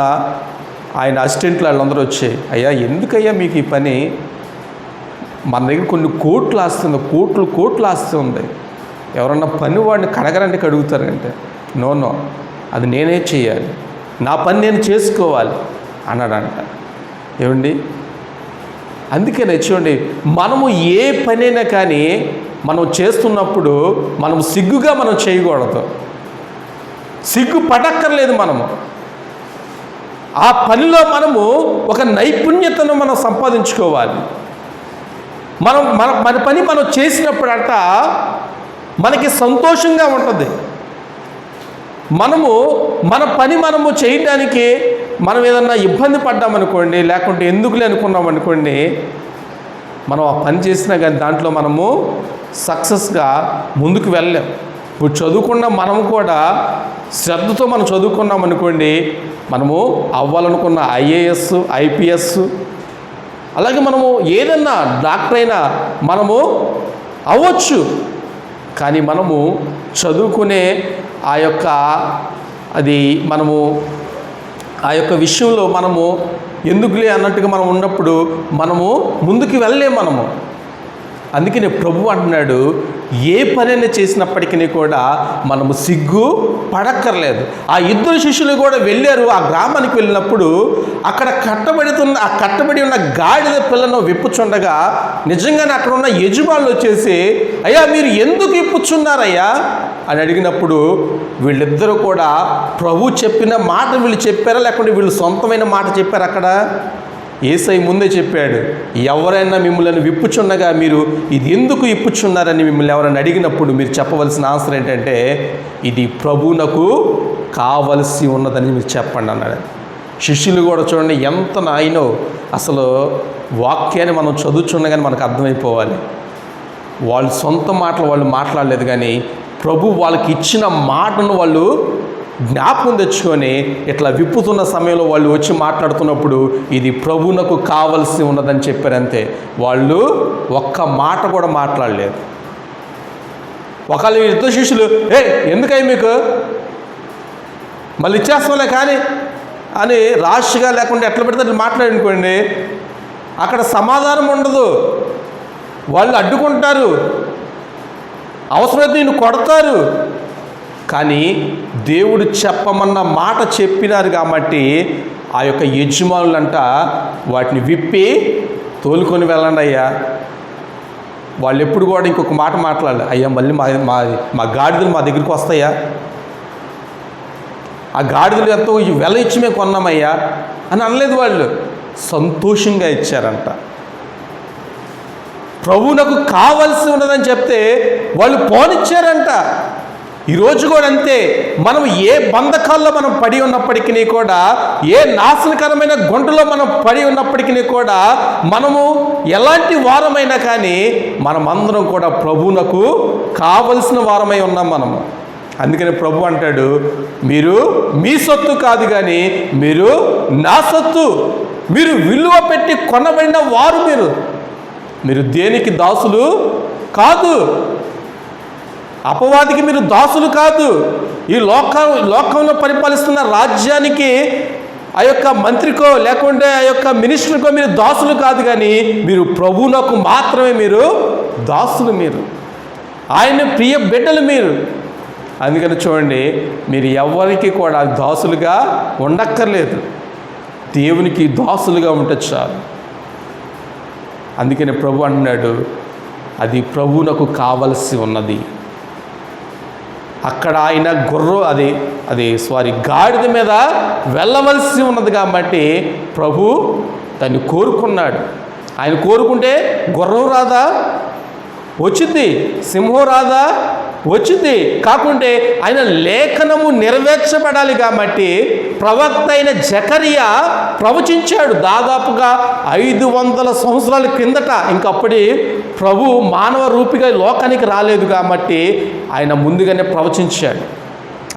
ఆయన అసిస్టెంట్లు వాళ్ళందరూ వచ్చి, అయ్యా ఎందుకయ్యా మీకు ఈ పని? మన దగ్గర కొన్ని కోట్లు ఆస్తుంది, కోట్లు ఆస్తి ఉంది, ఎవరన్నా పని వాడిని కడగరంటే కడుగుతారంటే, నో అది నేనే చేయాలి, నా పని నేను చేసుకోవాలి అన్నాడంట. ఏమండి, అందుకనే చూడండి, మనము ఏ పనైనా కానీ మనం చేస్తున్నప్పుడు మనం సిగ్గుగా మనం చేయకూడదు, సిగ్గు పడక్కర్లేదు. మనము ఆ పనిలో మనము ఒక నైపుణ్యతను మనం సంపాదించుకోవాలి. మన పని మనం చేసినప్పుడంట మనకి సంతోషంగా ఉంటుంది. మన పని మనము చేయడానికి మనం ఏదన్నా ఇబ్బంది పడ్డామనుకోండి, లేకుంటే ఎందుకులే అనుకున్నాం అనుకోండి, మనం ఆ పని చేసినా కానీ దాంట్లో మనము సక్సెస్గా ముందుకు వెళ్ళలేం. ఇప్పుడు చదువుకున్న మనము కూడా శ్రద్ధతో మనం చదువుకున్నాం అనుకోండి, మనము అవ్వాలనుకున్న ఐఏఎస్, ఐపీఎస్, అలాగే మనము ఏదన్నా డాక్టర్ అయినా మనము అవ్వచ్చు. కానీ మనము చదువుకునే ఆ యొక్క విషయంలో మనము ఎందుకులే అన్నట్టుగా మనం ఉన్నప్పుడు మనము ముందుకు వెళ్ళలేము మనము. అందుకనే ప్రభువు అంటున్నాడు, ఏ పనైనా చేసినప్పటికీ కూడా మనము సిగ్గు పడక్కర్లేదు. ఆ ఇద్దరు శిష్యులు కూడా వెళ్ళారు. ఆ గ్రామానికి వెళ్ళినప్పుడు అక్కడ కట్టబడి ఉన్న గాడిద పిల్లను విప్పుచుండగా నిజంగానే అక్కడ ఉన్న యజమానులు వచ్చేసి, అయ్యా మీరు ఎందుకు విప్పుచున్నారయ్యా అని అడిగినప్పుడు వీళ్ళిద్దరూ కూడా ప్రభు చెప్పిన మాట వీళ్ళు చెప్పారా, లేకుంటే వీళ్ళు సొంతమైన మాట చెప్పారు? అక్కడ యేసయ్య ముందే చెప్పాడు, ఎవరైనా మిమ్మల్ని విప్పుచున్నగా మీరు ఇది ఎందుకు విప్పుచున్నారని మిమ్మల్ని ఎవరైనా అడిగినప్పుడు మీరు చెప్పవలసిన ఆన్సర్ ఏంటంటే, ఇది ప్రభువునకు కావలసి ఉన్నదని మీరు చెప్పండి అన్నాడు. శిష్యులు కూడా చూడండి ఎంత నాయనో, అసలు వాక్యాన్ని మనం చదువుచున్నగానే మనకు అర్థమైపోవాలి. వాళ్ళు సొంత మాటలు వాళ్ళు మాట్లాడలేదు, కానీ ప్రభు వాళ్ళకి ఇచ్చిన మాటను వాళ్ళు జ్ఞాపకం తెచ్చుకొని ఇట్లా విప్పుతున్న సమయంలో వాళ్ళు వచ్చి మాట్లాడుతున్నప్పుడు ఇది ప్రభువునకు కావలసి ఉన్నదని చెప్పారంతే. వాళ్ళు ఒక్క మాట కూడా మాట్లాడలేదు. ఒకళ్ళు ఇద్దరు శిష్యులు, ఎందుకై మీకు మళ్ళీ ఇచ్చేస్తాంలే కానీ అని రాష్గా లేకుండా ఎట్లా పెడితే అట్లా మాట్లాడుకోండి, అక్కడ సమాధానం ఉండదు. వాళ్ళు అడ్డుకుంటారు, అవసరమైతే నిన్ను కొడతారు. కానీ దేవుడు చెప్పమన్న మాట చెప్పినారు కాబట్టి ఆ యొక్క యజమానులంట వాటిని విప్పి తోలుకొని వెళ్ళండి అయ్యా. వాళ్ళు ఎప్పుడు కూడా ఇంకొక మాట మాట్లాడాలి, అయ్యా మళ్ళీ మా గాడిదలు మా దగ్గరికి వస్తాయా, ఆ గాడిదలు ఎంతో వెల ఇచ్చి మేము కొన్నామయ్యా అని అనలేదు. వాళ్ళు సంతోషంగా ఇచ్చారంట. ప్రభువునకు కావలసి ఉన్నదని చెప్తే వాళ్ళు పోనిచ్చారంట. ఈరోజు కూడా అంతే. మనం ఏ బంధకాల్లో మనం పడి ఉన్నప్పటికీ కూడా, ఏ నాశనకరమైన గుంటలో మనం పడి ఉన్నప్పటికీ కూడా, మనము ఎలాంటి వారమైనా కానీ మనమందరం కూడా ప్రభువునకు కావలసిన వారమై ఉన్నాం మనము. అందుకని ప్రభు అంటాడు, మీరు మీ సొత్తు కాదు కానీ మీరు నా సొత్తు, మీరు విలువ పెట్టి కొనబడిన వారు. మీరు దేనికి దాసులు కాదు, అపవాదికి మీరు దాసులు కాదు, ఈ లోకంలో పరిపాలిస్తున్న రాజ్యానికి ఆ యొక్క మంత్రికో లేకుంటే ఆ యొక్క మినిస్టర్కో మీరు దాసులు కాదు, కానీ మీరు ప్రభువునకు మాత్రమే మీరు దాసులు. మీరు ఆయన ప్రియ బిడ్డలు మీరు. అందుకని చూడండి, మీరు ఎవరికి కూడా దాసులుగా ఉండక్కర్లేదు, దేవునికి దాసులుగా ఉంటే చాలు. అందుకని ప్రభు అంటున్నాడు, అది ప్రభువునకు కావలసి ఉన్నది. అక్కడ ఆయన గాడిద మీద వెళ్ళవలసి ఉన్నది కాబట్టి ప్రభు దాన్ని కోరుకున్నాడు. ఆయన కోరుకుంటే గుర్రం రాదా? వచ్చింది. సింహం రాదా? వచ్చింది. కాకుంటే ఆయన లేఖనము నెరవేర్చబడాలి కాబట్టి ప్రవక్త అయిన జకరియా ప్రవచించాడు. దాదాపుగా 500 సంవత్సరాల కిందట. ఇంకప్పటి ప్రభు మానవ రూపిగా లోకానికి రాలేదు కాబట్టి ఆయన ముందుగానే ప్రవచించాడు.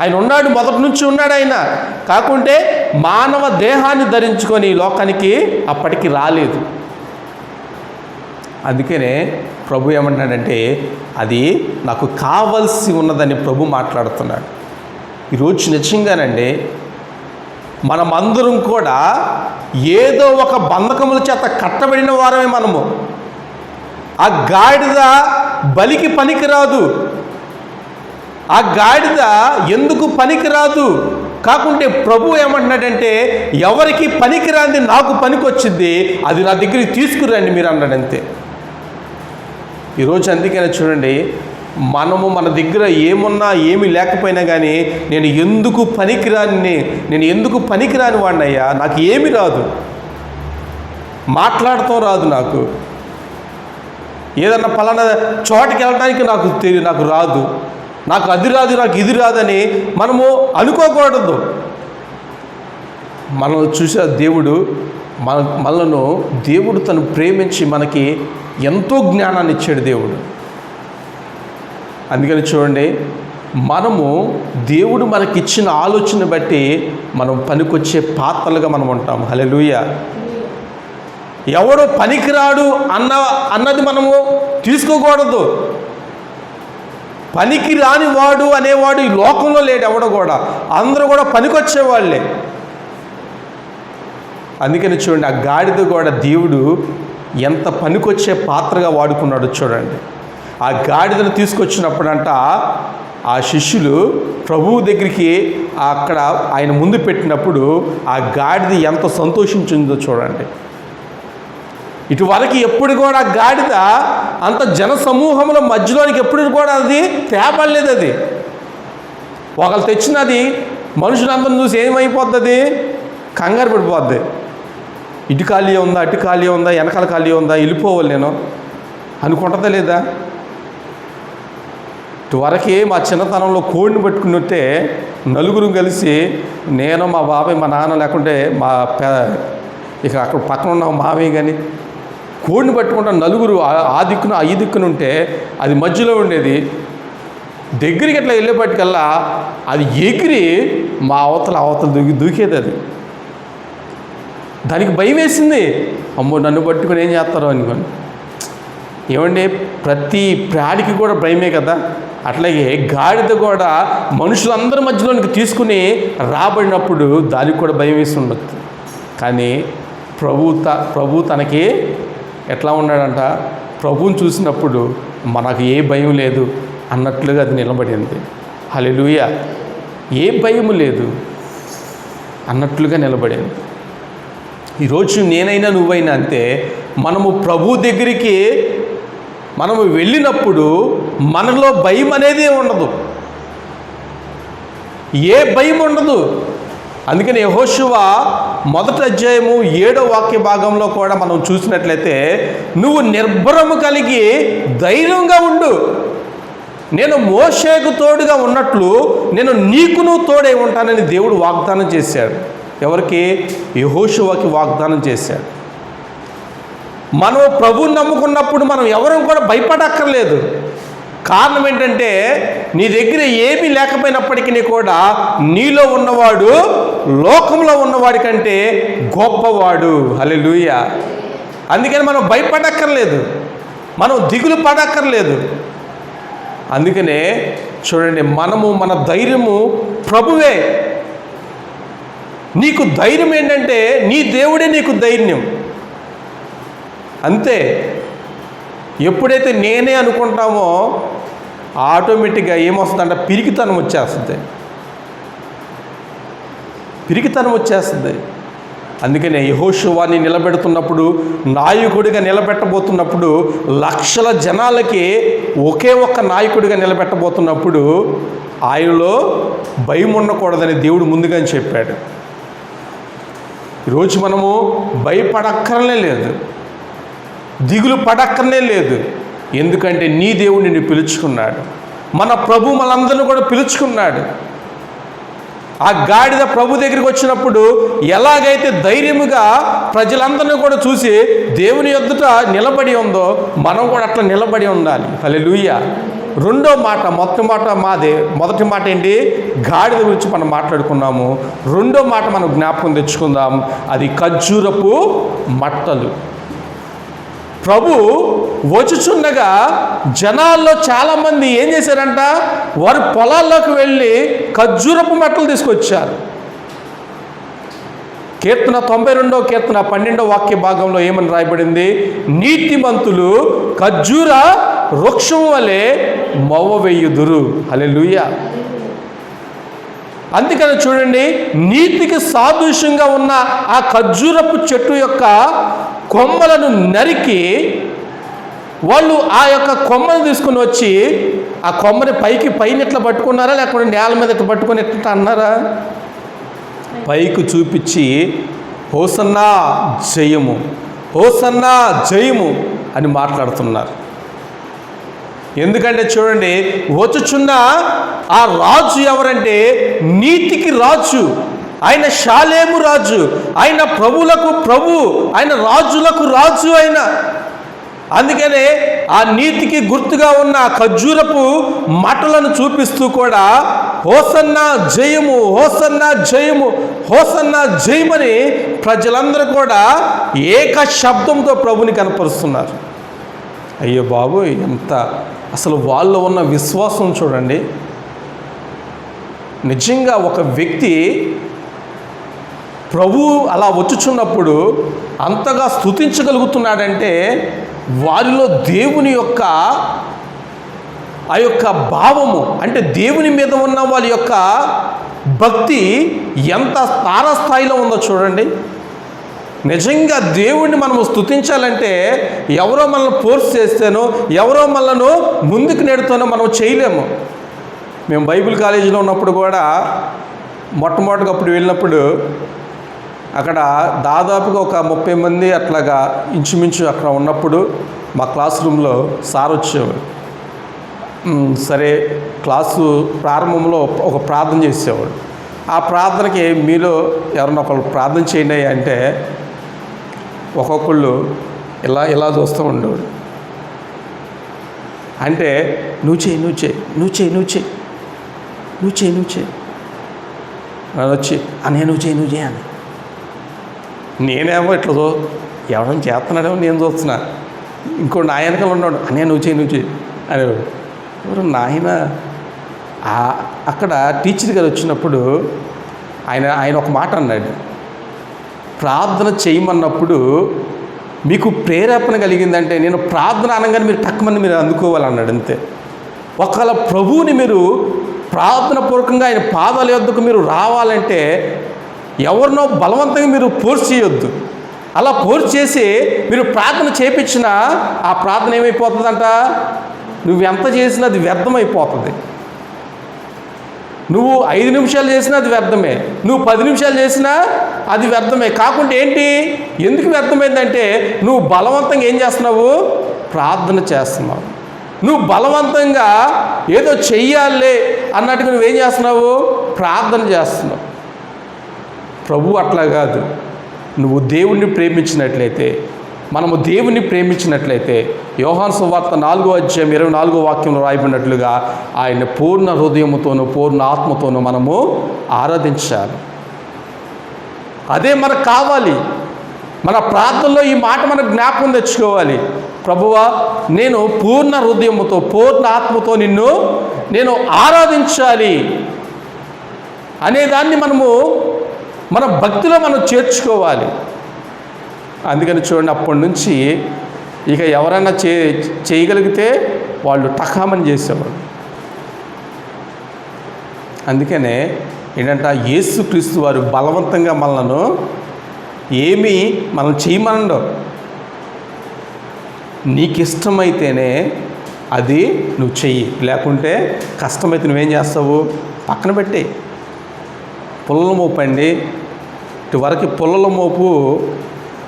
ఆయన ఉన్నాడు, మొదటి నుంచి ఉన్నాడు ఆయన. కాకుంటే మానవ దేహాన్ని ధరించుకొని ఈ లోకానికి అప్పటికి రాలేదు. అందుకనే ప్రభు ఏమంటున్నాడంటే అది నాకు కావలసి ఉన్నదని ప్రభు మాట్లాడుతున్నాడు. ఈరోజు నిజంగానండి మనమందరం కూడా ఏదో ఒక బంధకముల చేత కట్టబడిన వారమే మనము. ఆ గాడిద బలికి పనికిరాదు. ఆ గాడిద ఎందుకు పనికిరాదు? కాకుంటే ప్రభు ఏమంటున్నాడంటే ఎవరికి పనికిరాంది నాకు పనికొచ్చింది, అది నా దగ్గరికి తీసుకురండి మీరు అన్నాడు. అంతే. ఈరోజు అందుకనే చూడండి, మనము మన దగ్గర ఏమున్నా ఏమి లేకపోయినా కానీ నేను ఎందుకు పనికిరాని వాడినయ్యా, నాకు ఏమి రాదు, మాట్లాడటం రాదు, నాకు ఏదన్నా పలానా చోటకి వెళ్ళడానికి నాకు రాదు, నాకు అది రాదు, నాకు ఇది రాదని మనము అనుకోకూడదు. మనల్ని చూసే దేవుడు మనలను దేవుడు తను ప్రేమించి మనకి ఎంతో జ్ఞానాన్ని ఇచ్చాడు దేవుడు. అందుకని చూడండి, మనము దేవుడు మనకిచ్చిన ఆలోచన బట్టి మనం పనికొచ్చే పాత్రలుగా మనం ఉంటాం. హల్లెలూయా. ఎవడో పనికిరాడు అన్నది మనము తీసుకోకూడదు. పనికి రాని వాడు అనేవాడు ఈ లోకంలో లేడు. ఎవడో కూడా, అందరూ కూడా పనికొచ్చేవాళ్ళే. అందుకని చూడండి, ఆ గాడిద కూడా దేవుడు ఎంత పనికొచ్చే పాత్రగా వాడుకున్నాడు చూడండి. ఆ గాడిదను తీసుకొచ్చినప్పుడంట ఆ శిష్యులు ప్రభువు దగ్గరికి అక్కడ ఆయన ముందు పెట్టినప్పుడు ఆ గాడిద ఎంత సంతోషించిందో చూడండి. ఇటువరకు ఎప్పుడు కూడా గాడిద అంత జన సమూహంలో మధ్యలోనికి ఎప్పుడు కూడా అది తేపడలేదు. అది ఒకళ్ళు తెచ్చినది మనుషులందరూ చూసి ఏమైపోతుంది, కంగారు పడిపోద్ది. ఇటు ఖాళీ ఉందా, అటు ఖాళీ ఉందా, వెనకాల ఖాళీ ఉందా, వెళ్ళిపోవాలి నేను అనుకుంటుందా లేదా? ఇటువరకే మా చిన్నతనంలో కోడిని పట్టుకున్నట్టే నలుగురు కలిసి, నేను మా బాబాయ్ మా నాన్న లేకుంటే ఇక అక్కడ పక్కన ఉన్న మావయ్య కానీ కోడిని పట్టుకుంటా నలుగురు ఆ దిక్కున ఈ దిక్కున ఉంటే అది మధ్యలో ఉండేది. దగ్గరికి ఎట్లా వెళ్ళేపటికల్లా అది ఎగిరి మా అవతల దూకేది. అది దానికి భయం వేసింది. అమ్మో నన్ను పట్టుకుని ఏం చేస్తారో అనుకోని. ఏమండి, ప్రతి ప్రాణికి కూడా భయమే కదా. అట్లాగే గాడిద కూడా మనుషులందరి మధ్యలోనికి తీసుకుని రాబడినప్పుడు దానికి కూడా భయం వేసి ఉండొచ్చు. కానీ ప్రభు తనకి ఎట్లా ఉన్నాడంట, ప్రభువుని చూసినప్పుడు మనకు ఏ భయం లేదు అన్నట్లుగా అది నిలబడింది. హల్లెలూయా. ఏ భయం లేదు అన్నట్లుగా నిలబడింది. ఈరోజు నేనైనా నువ్వైనా అంతే. మనము ప్రభు దగ్గరికి మనము వెళ్ళినప్పుడు మనలో భయం అనేది ఉండదు, ఏ భయం ఉండదు. అందుకని యెహోషువ 1వ అధ్యాయము 7వ వాక్య భాగంలో కూడా మనం చూసినట్లయితే, నువ్వు నిర్భరము కలిగి ధైర్యంగా ఉండు, నేను మోషేకు తోడుగా ఉన్నట్లు నేను నీకును తోడై ఉంటానని దేవుడు వాగ్దానం చేశాడు. ఎవరికి? యెహోషువకి వాగ్దానం చేశాడు. మనం ప్రభువుని నమ్ముకున్నప్పుడు మనం ఎవరం కూడా భయపడక్కర్లేదు. కారణం ఏంటంటే, నీ దగ్గర ఏమీ లేకపోయినప్పటికీ కూడా నీలో ఉన్నవాడు లోకంలో ఉన్నవాడి కంటే గొప్పవాడు. హల్లెలూయా. అందుకని మనం భయపడక్కర్లేదు, మనం దిగులు పడక్కర్లేదు. అందుకనే చూడండి, మన ధైర్యము ప్రభువే. నీకు ధైర్యం ఏంటంటే నీ దేవుడే నీకు ధైర్యం. అంతే. ఎప్పుడైతే నేనే అనుకుంటామో ఆటోమేటిక్గా ఏమొస్తుందంటే పిరికితనం వచ్చేస్తుంది. అందుకనే యెహోషువని నిలబెడుతున్నప్పుడు, నాయకుడిగా నిలబెట్టబోతున్నప్పుడు, లక్షల జనాలకి ఒకే ఒక్క నాయకుడిగా నిలబెట్టబోతున్నప్పుడు ఆయనలో భయం ఉండకూడదని దేవుడు ముందుగానే చెప్పాడు. ఈరోజు మనము భయపడక్కరనే లేదు, దిగులు పడక్కరనే లేదు. ఎందుకంటే నీ దేవుడు నిన్ను పిలుచుకున్నాడు. మన ప్రభు మనందరిని కూడా పిలుచుకున్నాడు. ఆ గాడిద ప్రభు దగ్గరికి వచ్చినప్పుడు ఎలాగైతే ధైర్యముగా ప్రజలందరినీ కూడా చూసి దేవుని ఎదుట నిలబడి ఉందో, మనం కూడా అట్లా నిలబడి ఉండాలి. హల్లెలూయా. రెండో మాట, మొదటి మాట ఏంటి? గాడిద గురించి మనం మాట్లాడుకున్నాము. రెండో మాట మనం జ్ఞాపకం తెచ్చుకుందాం, అది ఖర్జూరపు మట్టలు. ప్రభు వచ్చుచుండగా జనాల్లో చాలామంది ఏం చేశారంట? వారు పొలాల్లోకి వెళ్ళి ఖర్జూరపు మట్టలు తీసుకొచ్చారు. కీర్తన 92వ కీర్తన 12వ వాక్య భాగంలో ఏమని రాయబడింది? నీతిమంతులు ఖర్జూర వృక్షం వలె మొవ్వవేయుదురు. హల్లెలూయా. అందుకని చూడండి, నీతికి సాదృశ్యంగా ఉన్న ఆ ఖర్జూరపు చెట్టు యొక్క కొమ్మలను నరికి వాళ్ళు ఆ యొక్క కొమ్మను తీసుకుని వచ్చి ఆ కొమ్మని పైన ఇట్లా పట్టుకున్నారా, లేకపోతే నేల మీద ఇట్లా పట్టుకొని ఎట్లా అన్నారా? పైకి చూపించి హోసన్నా జయము, హోసన్నా జయము అని మాట్లాడుతున్నారు. ఎందుకంటే చూడండి, వచ్చుచున్న ఆ రాజు ఎవరంటే నీతికి రాజు, ఆయన షాలేము రాజు, ఆయన ప్రభువులకు ప్రభు, ఆయన రాజులకు రాజు ఆయన. అందుకనే ఆ నీతికి గుర్తుగా ఉన్న ఖర్జూరపు మట్టలను చూపిస్తూ కూడా హోసన్నా జయము, హోసన్నా జయము, హోసన్నా జయమని ప్రజలందరూ కూడా ఏక శబ్దంతో ప్రభుని కనపరుస్తున్నారు. అయ్యో బాబు, ఎంత అసలు వాళ్ళు ఉన్న విశ్వాసం చూడండి. నిజంగా ఒక వ్యక్తి ప్రభు అలా వచ్చుచున్నప్పుడు అంతగా స్తుతించగలుగుతున్నాడంటే వారిలో దేవుని యొక్క ఆ యొక్క భావము, అంటే దేవుని మీద ఉన్న వాళ్ళ యొక్క భక్తి ఎంత తారస్థాయిలో ఉందో చూడండి. నిజంగా దేవుణ్ణి మనము స్తుతించాలంటే ఎవరో మనల్ని ఫోర్స్ చేస్తేనో, ఎవరో మనల్ని ముందుకు నెడుతానో మనం చేయలేము. మేము బైబిల్ కాలేజీలో ఉన్నప్పుడు కూడా మొట్టమొదటిగా అప్పుడు వెళ్ళినప్పుడు అక్కడ దాదాపుగా ఒక 30 మంది అట్లాగా ఇంచుమించు అక్కడ ఉన్నప్పుడు మా క్లాస్ రూమ్లో సార్ వచ్చేవాడు. సరే, క్లాసు ప్రారంభంలో ఒక ప్రార్థన చేసేవాడు. ఆ ప్రార్థనకి మీలో ఎవరన్నా ఒకళ్ళు ప్రార్థన చేయండి అంటే ఒక్కొక్కళ్ళు ఇలా చూస్తూ ఉండేవాడు. అంటే నువ్వు చేయి అని వచ్చి అనే నువ్వు చేయి అని. నేనేమో ఇట్లా ఎవరైనా చేస్తున్నాడేమో నేను చూస్తున్నా. ఇంకో నా వెనకాల ఉన్నాడు, అనే నువ్వు చేయి అనేవాడు. ఎవరు నాయన? అక్కడ టీచర్ గారు వచ్చినప్పుడు ఆయన ఒక మాట అన్నాడు, ప్రార్థన చేయమన్నప్పుడు మీకు ప్రేరేపణ కలిగిందంటే నేను ప్రార్థన అనగానే మీరు టక్కుమని మీరు అందుకోవాలన్నాడు. అంతే. ఒకవేళ ప్రభువుని మీరు ప్రార్థన పూర్వకంగా ఆయన పాదాల యొద్దకు మీరు రావాలంటే ఎవరినో బలవంతంగా మీరు ఫోర్స్ చేయొద్దు. అలా ఫోర్స్ చేసి మీరు ప్రార్థన చేయించినా ఆ ప్రార్థన ఏమైపోతుందంట? నువ్వు ఎంత చేసినా అది వ్యర్థమైపోతుంది. నువ్వు 5 నిమిషాలు చేసినా అది వ్యర్థమే, నువ్వు 10 నిమిషాలు చేసినా అది వ్యర్థమే. కాకుండా ఏంటి, ఎందుకు వ్యర్థమైందంటే నువ్వు బలవంతంగా ఏం చేస్తున్నావు? ప్రార్థన చేస్తున్నావు. నువ్వు బలవంతంగా ఏదో చెయ్యాలే అన్నట్టుగా నువ్వేం చేస్తున్నావు? ప్రార్థన చేస్తున్నావు. ప్రభు అట్లా కాదు. నువ్వు దేవుణ్ణి ప్రేమించినట్లయితే, మనము దేవుణ్ణి ప్రేమించినట్లయితే యోహాను సువార్త 4వ అధ్యాయం 24వ వాక్యంలో రాయబడినట్లుగా ఆయన పూర్ణ హృదయముతోనూ పూర్ణ ఆత్మతోనూ మనము ఆరాధించాలి. అదే మనకు కావాలి. మన ప్రార్థనలో ఈ మాట మనకు జ్ఞాపకం తెచ్చుకోవాలి. ప్రభువా, నేను పూర్ణ హృదయముతో పూర్ణ ఆత్మతో నేను ఆరాధించాలి అనేదాన్ని మనము మన భక్తిలో మనం చేర్చుకోవాలి. అందుకని చూడండి, అప్పటి నుంచి ఇక ఎవరైనా చేయగలిగితే వాళ్ళు టకామని చేసేవారు. అందుకనే ఏంటంటే యేసుక్రీస్తు వారు బలవంతంగా మనలను ఏమీ మనం చేయమనండో. నీకు ఇష్టమైతేనే అది నువ్వు చెయ్యి, లేకుంటే కష్టమైతే నువ్వేం చేస్తావు, పక్కన పెట్టి. పుల్లల మోపు అండి, ఇటువరకు పుల్లల మోపు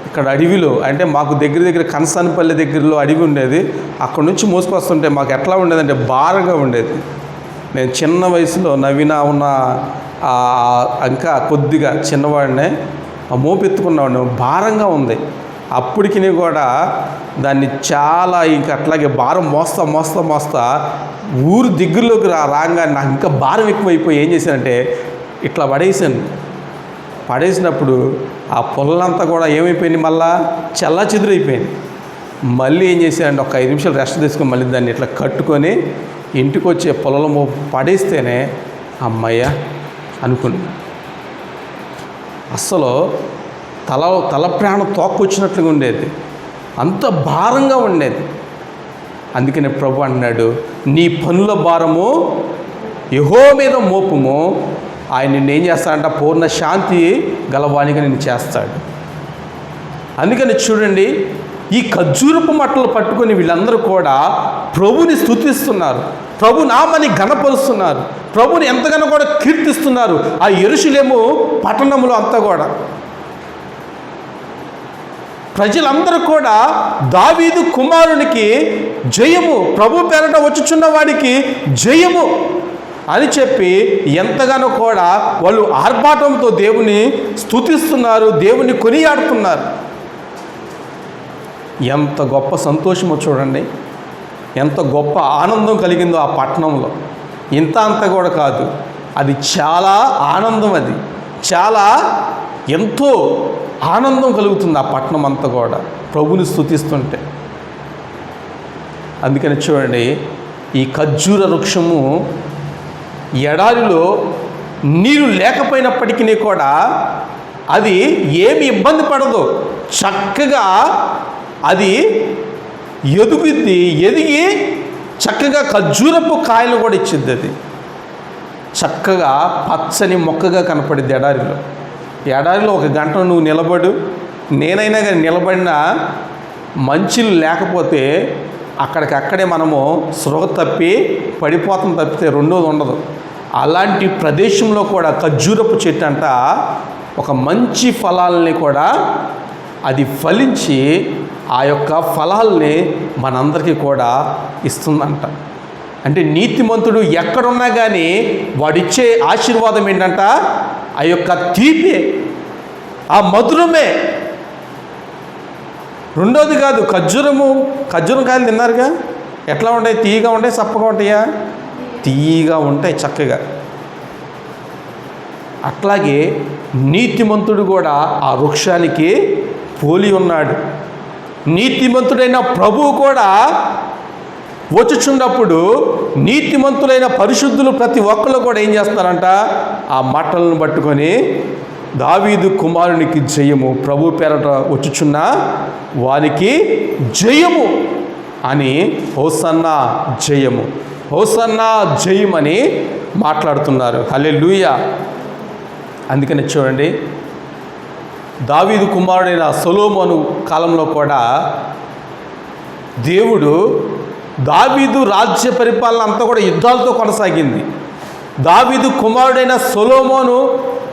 ఇక్కడ అడవిలో, అంటే మాకు దగ్గర కనసానిపల్లి దగ్గరలో అడవి ఉండేది. అక్కడ నుంచి మోసుకొస్తుంటే మాకు ఎట్లా ఉండేదంటే భారంగా ఉండేది. నేను చిన్న వయసులో నవీన ఉన్న ఇంకా కొద్దిగా చిన్నవాడినే ఆ మోపు ఎత్తుకున్నవాడిని, భారంగా ఉంది. అప్పటికి కూడా దాన్ని చాలా ఇంకా అట్లాగే భారం మోస్తా ఊరు దగ్గరలోకి రాగానే నాకు ఇంకా భారం ఎక్కువైపోయి ఏం చేశానంటే ఇట్లా పడేసినప్పుడు ఆ పొలంతా కూడా ఏమైపోయింది, మళ్ళా చల్లా చెదురైపోయింది. మళ్ళీ ఏం చేశానంటే ఒక 5 నిమిషాలు రెస్ట్ తీసుకొని మళ్ళీ దాన్ని ఇట్లా కట్టుకొని ఇంటికి వచ్చే పొలంలో పడేస్తేనే అమ్మయ్య అనుకున్నా. అస్సలు తల ప్రాణం తోక్కొచ్చినట్లుగా ఉండేది, అంత భారంగా ఉండేది. అందుకనే ప్రభు అన్నాడు, నీ పనుల భారము యెహోవా మీద మోపుము, ఆయన నిన్ను ఏం చేస్తాడంట, పూర్ణ శాంతి గలవానిగా నిన్ను చేస్తాడు. అందుకని చూడండి, ఈ ఖర్జూరపు మట్టలు పట్టుకొని వీళ్ళందరూ కూడా ప్రభుని స్తుతిస్తున్నారు, ప్రభు నామని ఘనపరుస్తున్నారు, ప్రభుని ఎంతగానో కూడా కీర్తిస్తున్నారు. ఆ యెరూషలేము పట్టణంలో అంతా కూడా ప్రజలందరూ కూడా దావీదు కుమారునికి జయము, ప్రభు పేరట వచ్చుచున్న వాడికి జయము అని చెప్పి ఎంతగానో కూడా వాళ్ళు ఆర్భాటంతో దేవుని స్తుతిస్తున్నారు, దేవుని కొనియాడుతున్నారు. ఎంత గొప్ప సంతోషమో చూడండి, ఎంత గొప్ప ఆనందం కలిగిందో ఆ పట్టణంలో. అంత కూడా కాదు, అది చాలా ఆనందం, అది చాలా ఎంతో ఆనందం కలుగుతుంది ఆ పట్టణం అంతా కూడా ప్రభుని స్తుతిస్తుంటే. అందుకని చూడండి, ఈ ఖర్జూర వృక్షము ఎడారిలో నీరు లేకపోయినప్పటికీ కూడా అది ఏమి ఇబ్బంది పడదు, చక్కగా అది ఎదిగి చక్కగా ఖర్జూరపు కాయలు కూడా ఇచ్చిద్ది. అది చక్కగా పచ్చని మొక్కగా కనపడిద్ది ఎడారిలో 1 గంట నువ్వు నిలబడు, నేనైనా కానీ నిలబడినా మంచులు లేకపోతే అక్కడికక్కడే మనము స్పృహ తప్పి పడిపోతాం తప్పితే రెండోది ఉండదు. అలాంటి ప్రదేశంలో కూడా ఖర్జూరపు చెట్టు అంట ఒక మంచి ఫలాల్ని కూడా అది ఫలించి ఆ యొక్క ఫలాల్ని మనందరికీ కూడా ఇస్తుందంట. అంటే నీతిమంతుడు ఎక్కడున్నా కానీ వాడిచ్చే ఆశీర్వాదం ఏంటంట, ఆ యొక్క తీపే, ఆ మధురమే. రెండోది కాదు, ఖర్జూరం కాయలు తిన్నారుగా, ఎట్లా ఉంటాయి, తీయగా ఉంటాయి, చప్పగా ఉంటాయా, తీయగా ఉంటాయి చక్కగా. అట్లాగే నీతిమంతుడు కూడా ఆ వృక్షానికి పోలి ఉన్నాడు. నీతిమంతుడైన ప్రభువు కూడా వచ్చుచున్నప్పుడు నీతిమంతులైన పరిశుద్ధులు ప్రతి ఒక్కరు కూడా ఏం చేస్తారంట, ఆ మట్టలను పట్టుకొని దావీదు కుమారునికి జయము, ప్రభు పేరట వచ్చుచున్న వారికి జయము అని హోసన్నా జయము, హోసన్నా జయమని మాట్లాడుతున్నారు. హల్లెలూయా. అందుకని చూడండి, దావీదు కుమారుడైన సొలొమోను కాలంలో కూడా దేవుడు దావీదు రాజ్య పరిపాలన అంతా కూడా యుద్ధాలతో కొనసాగింది. దావీదు కుమారుడైన సొలొమోను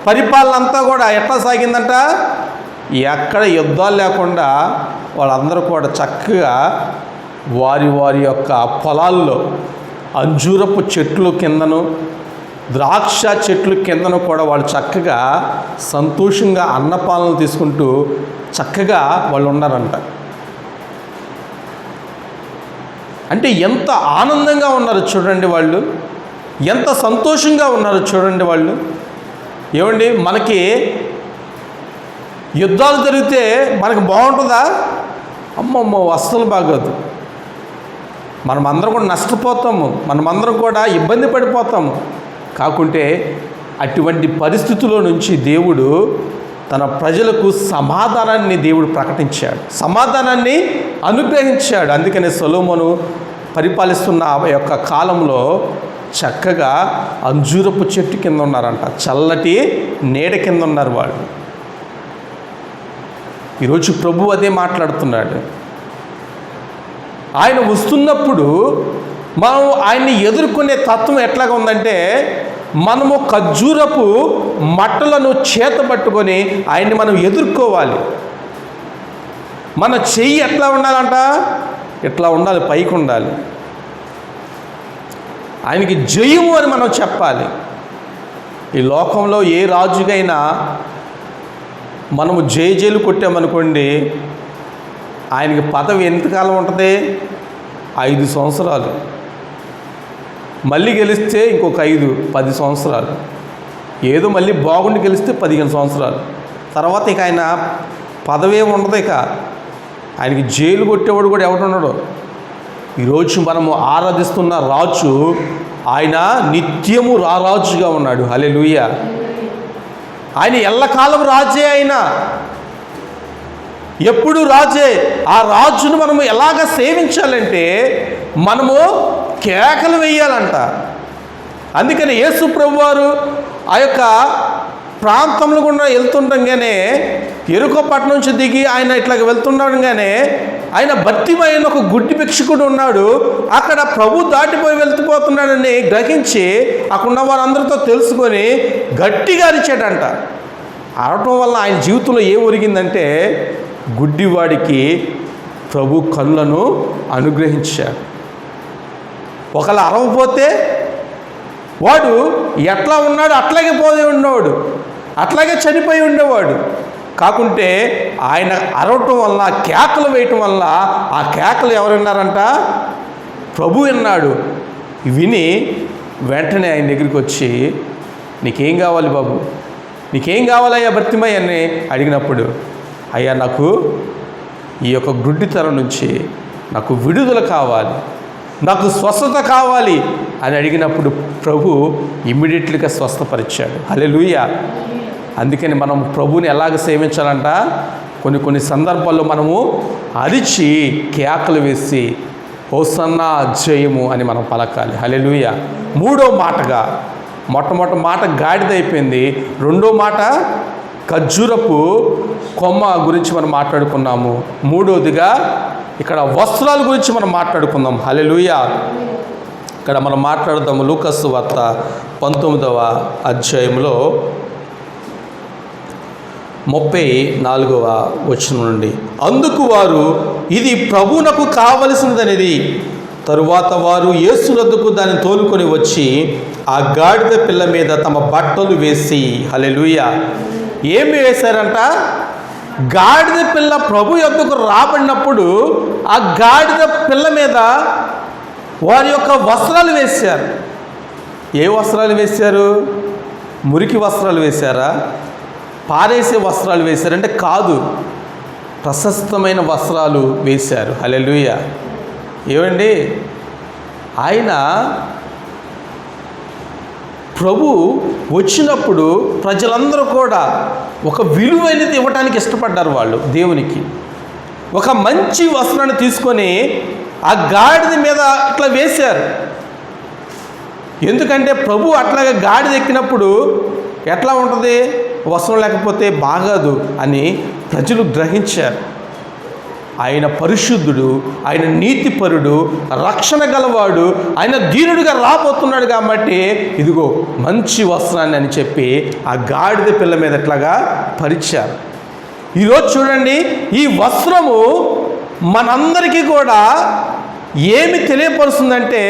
పరిపాలన అంతా కూడా ఎట్లా సాగిందంట, ఎక్కడ యుద్ధాలు లేకుండా వాళ్ళందరూ కూడా చక్కగా వారి యొక్క పొలాల్లో అంజూరపు చెట్లు కిందను ద్రాక్ష చెట్లు కిందను కూడా వాళ్ళు చక్కగా సంతోషంగా అన్నపాలన తీసుకుంటూ చక్కగా వాళ్ళు ఉన్నారంట. అంటే ఎంత ఆనందంగా ఉన్నారు చూడండి వాళ్ళు, ఎంత సంతోషంగా ఉన్నారు చూడండి వాళ్ళు. ఏమండి, మనకి యుద్ధాలు జరిగితే మనకు బాగుంటుందా? అమ్మమ్మో, అస్సలు బాగోదు. మనమందరం కూడా నష్టపోతాము, మనమందరం కూడా ఇబ్బంది పడిపోతాము. కాకుంటే అటువంటి పరిస్థితుల్లో నుంచి దేవుడు తన ప్రజలకు సమాధానాన్ని దేవుడు ప్రకటించాడు, సమాధానాన్ని అనుగ్రహించాడు. అందుకనే సొలొమోను పరిపాలిస్తున్న ఆ యొక్క కాలంలో చక్కగా అంజూరపు చెట్టు కింద ఉన్నారంట, చల్లటి నీడ కింద ఉన్నారు వాళ్ళు. ఈరోజు ప్రభు అదే మాట్లాడుతున్నాడు. ఆయన వస్తున్నప్పుడు మనం ఆయన్ని ఎదుర్కొనే తత్వం ఎట్లాగా ఉందంటే, మనము ఖర్జూరపు మట్టలను చేత పట్టుకొని ఆయన్ని మనం ఎదుర్కోవాలి. మన చెయ్యి ఎట్లా ఉండాలంట? ఎట్లా ఉండాలి? పైకి ఉండాలి. ఆయనకి జయము అని మనం చెప్పాలి. ఈ లోకంలో ఏ రాజుకైనా మనము జయజేలు కొట్టామనుకోండి, ఆయనకి పదవి ఎంతకాలం ఉంటుంది? 5 సంవత్సరాలు. మళ్ళీ గెలిస్తే ఇంకొక 5-10 సంవత్సరాలు. ఏదో మళ్ళీ బాగుండి గెలిస్తే 15 సంవత్సరాలు. తర్వాత ఇక ఆయన పదవే ఉండదు. ఇక ఆయనకి జైలు కొట్టేవాడు కూడా ఎవడున్నాడు. ఈరోజు మనము ఆరాధిస్తున్న రాజు ఆయన నిత్యము రారాజుగా ఉన్నాడు. హల్లెలూయా. ఆయన ఎల్లకాలం రాజే. ఆయన ఎప్పుడు రాజే. ఆ రాజును మనము ఎలాగ సేవించాలంటే మనము కేకలు వేయాలంట. అందుకని యేసు ప్రభువారు ఆ యొక్క ప్రాంతంలో కూడా వెళ్తుండగానే, యెరికో పట్టణం నుంచి దిగి ఆయన ఇట్లాగ వెళ్తుండగానే ఆయన భర్తిమైన ఒక గుడ్డి భిక్షకుడు ఉన్నాడు. అక్కడ ప్రభు దాటిపోయి వెళ్తుపోతున్నాడని గ్రహించి అక్కడ ఉన్న వారందరితో తెలుసుకొని గట్టిగా అరిచాడంట. అరవటం వల్ల ఆయన జీవితంలో ఏం ఒరిగిందంటే, గుడ్డివాడికి ప్రభు కళ్ళను అనుగ్రహించాడు. ఒకవేళ అరవపోతే వాడు ఎట్లా ఉన్నాడు అట్లాగే పోయి ఉండేవాడు, అట్లాగే చనిపోయి ఉండేవాడు. కాకుంటే ఆయన అరవటం వల్ల, కేకలు వేయటం వల్ల, ఆ కేకలు ఎవరు విన్నారంట? ప్రభు విన్నాడు. విని వెంటనే ఆయన దగ్గరికి వచ్చి, నీకేం కావాలి బాబు? నీకేం కావాలయ్యా భర్తిమయ్య అని అడిగినప్పుడు, అయ్యా నాకు ఈ యొక్క గుడ్డితనం నుంచి నాకు విడుదల కావాలి, నాకు స్వస్థత కావాలి అని అడిగినప్పుడు ప్రభు ఇమ్మీడియట్లీగా స్వస్థపరిచాడు. హల్లెలూయా. అందుకని మనం ప్రభుని ఎలాగ సేవించాలంట? కొన్ని సందర్భాల్లో మనము అరిచి కేకలు వేసి హోసన్నా జయము అని మనం పలకాలి. హల్లెలూయా. మూడో మాటగా, మొట్టమొదటి మాట గాడిద అయిపోయింది. రెండో మాట ఖర్జూరపు కొమ్మ గురించి మనం మాట్లాడుకున్నాము. మూడోదిగా ఇక్కడ వస్త్రాల గురించి మనం మాట్లాడుకుందాం. హల్లెలూయా. ఇక్కడ మనం మాట్లాడుదాము లూకాసు వార్త 19వ అధ్యాయంలో 34వ వచనం నుండి, అందుకు వారు ఇది ప్రభువునకు కావలసినదనేది. తరువాత వారు యేసు వద్దకు దాన్ని తోలుకొని వచ్చి ఆ గాడిద పిల్ల మీద తమ బట్టలు వేసి, హల్లెలూయా, ఏమి వేశారంట? గాడిద పిల్ల ప్రభు యొద్దకు రాబడినప్పుడు ఆ గాడిద పిల్ల మీద వారి యొక్క వస్త్రాలు వేశారు. ఏ వస్త్రాలు వేశారు? మురికి వస్త్రాలు వేశారా? పారేసే వస్త్రాలు వేశారంటే కాదు, ప్రశస్తమైన వస్త్రాలు వేశారు. హల్లెలూయా. ఏమండి, ఆయన ప్రభు వచ్చినప్పుడు ప్రజలందరూ కూడా ఒక విలువైనది ఇవ్వటానికి ఇష్టపడ్డారు. వాళ్ళు దేవునికి ఒక మంచి వస్త్రాన్ని తీసుకొని ఆ గాడిద మీద ఇట్లా వేశారు. ఎందుకంటే ప్రభు అట్లాగే గాడిద ఎక్కినప్పుడు ఎట్లా ఉంటుంది? వస్త్రం లేకపోతే బాగదు అని ప్రజలు గ్రహించారు. ఆయన పరిశుద్ధుడు, ఆయన నీతిపరుడు, రక్షణ గలవాడు, ఆయన దీనుడిగా రాబోతున్నాడు కాబట్టి ఇదిగో మంచి వస్త్రాన్ని అని చెప్పి ఆ గాడిద పిల్ల మీద ఎట్లాగా పరిచారు. ఈరోజు చూడండి, ఈ వస్త్రము మనందరికీ కూడా ఏమి తెలియపరుస్తుందంటే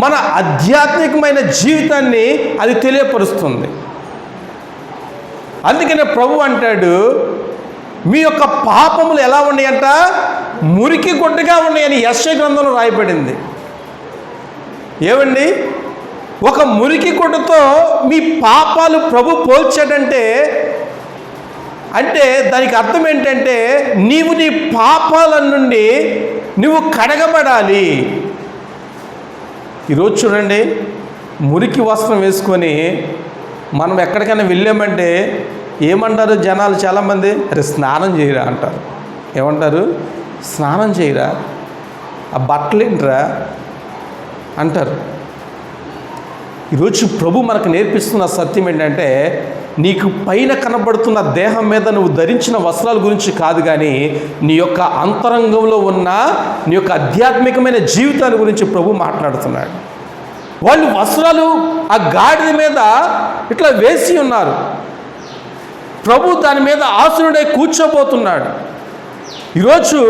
మన ఆధ్యాత్మికమైన జీవితాన్ని అది తెలియపరుస్తుంది. అందుకనే ప్రభు అంటాడు, మీ యొక్క పాపములు ఎలా ఉన్నాయంట? మురికి గుడ్డగా ఉన్నాయని యెషయా గ్రంథంలో రాయబడింది. ఏమండి, ఒక మురికి గుడ్డతో మీ పాపాలు ప్రభు పోల్చాడంటే అంటే దానికి అర్థం ఏంటంటే నీవు నీ పాపాల నుండి నువ్వు కడగబడాలి. ఈరోజు చూడండి, మురికి వస్త్రం వేసుకొని మనం ఎక్కడికైనా వెళ్ళామంటే ఏమంటారు జనాలు చాలామంది? అరే స్నానం చేయరా అంటారు. ఏమంటారు? స్నానం చేయరా, ఆ బట్టలు ఏంట్రా అంటారు. ఈరోజు ప్రభు మనకు నేర్పిస్తున్న సత్యం ఏంటంటే నీకు పైన కనబడుతున్న దేహం మీద నువ్వు ధరించిన వస్త్రాల గురించి కాదు, కానీ నీ యొక్క అంతరంగంలో ఉన్న నీ యొక్క ఆధ్యాత్మికమైన జీవితాల గురించి ప్రభు మాట్లాడుతున్నాడు. వాళ్ళు వస్త్రాలు ఆ గాడిద మీద ఇట్లా వేసి ఉన్నారు. ప్రభు దాని మీద ఆసనుడై కూర్చోబోతున్నాడు. ఈరోజు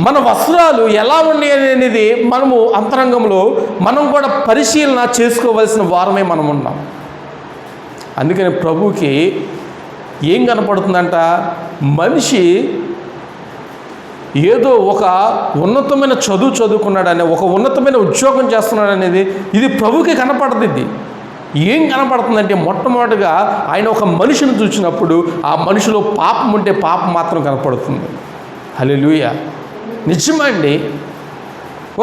మన వస్త్రాలు ఎలా ఉన్నాయి అనేది మనము అంతరంగంలో మనం కూడా పరిశీలన చేసుకోవలసిన వారమే మనం ఉన్నాం. అందుకని ప్రభువుకి ఏం కనపడుతుందంట, మనిషి ఏదో ఒక ఉన్నతమైన చదువు చదువుకున్నాడనే, ఒక ఉన్నతమైన ఉద్యోగం చేస్తున్నాడు అనేది ఇది ప్రభుకి కనపడదు. ఇది ఏం కనపడుతుందంటే, మొట్టమొదటిగా ఆయన ఒక మనిషిని చూసినప్పుడు ఆ మనిషిలో పాపం ఉంటే పాపం మాత్రం కనపడుతుంది. హల్లెలూయా. నిజమండి.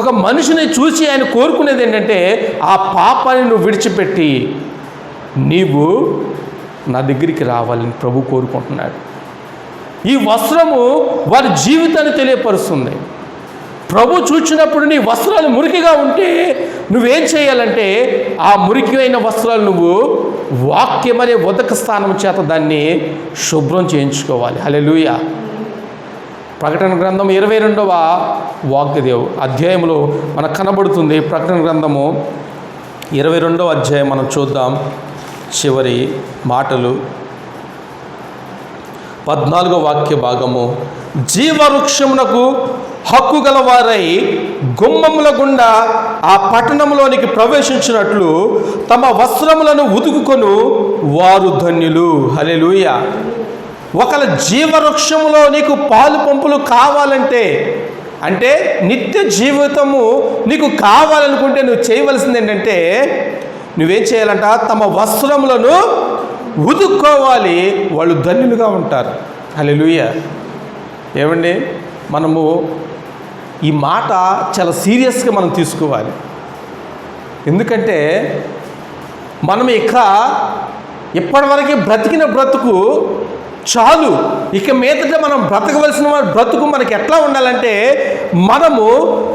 ఒక మనిషిని చూసి ఆయన కోరుకునేది ఏంటంటే, ఆ పాపాన్ని నువ్వు విడిచిపెట్టి నీవు నా దగ్గరికి రావాలని ప్రభు కోరుకుంటున్నాడు. ఈ వస్త్రము వారి జీవితాన్ని తెలియపరుస్తుంది. ప్రభు చూచినప్పుడు నీ వస్త్రాలు మురికిగా ఉంటే నువ్వేం చేయాలంటే, ఆ మురికి అయిన వస్త్రాలు నువ్వు వాక్యం అనే ఉదక స్థానం చేత దాన్ని శుభ్రం చేయించుకోవాలి. హల్లెలూయా. ప్రకటన గ్రంథం 22వ అధ్యాయంలో మనకు కనబడుతుంది. ప్రకటన గ్రంథము 22వ అధ్యాయం మనం చూద్దాం. చివరి మాటలు 14వ వాక్య భాగము. జీవవృక్షమునకు హక్కు గలవారై గుమ్మముల గుండా ఆ పట్టణంలోనికి ప్రవేశించినట్లు తమ వస్త్రములను ఉతుకుకొను వారు ధన్యులు. హల్లెలూయా. ఒకళ్ళ జీవవృక్షములో నీకు పాలు పంపులు కావాలంటే, అంటే నిత్య జీవితము నీకు కావాలనుకుంటే నువ్వు చేయవలసింది ఏంటంటే, నువ్వేం చేయాలంట, తమ వస్త్రములను ఉతుక్కోవాలి, వాళ్ళు ధన్యులుగా ఉంటారు. హల్లెలూయా. ఏమండి, మనము ఈ మాట చాలా సీరియస్గా మనం తీసుకోవాలి. ఎందుకంటే మనం ఇప్పటివరకు బ్రతికిన బ్రతుకు చాలు, ఇక మీదట మనం బ్రతకవలసిన బ్రతుకు మనకి ఎట్లా ఉండాలంటే, మనము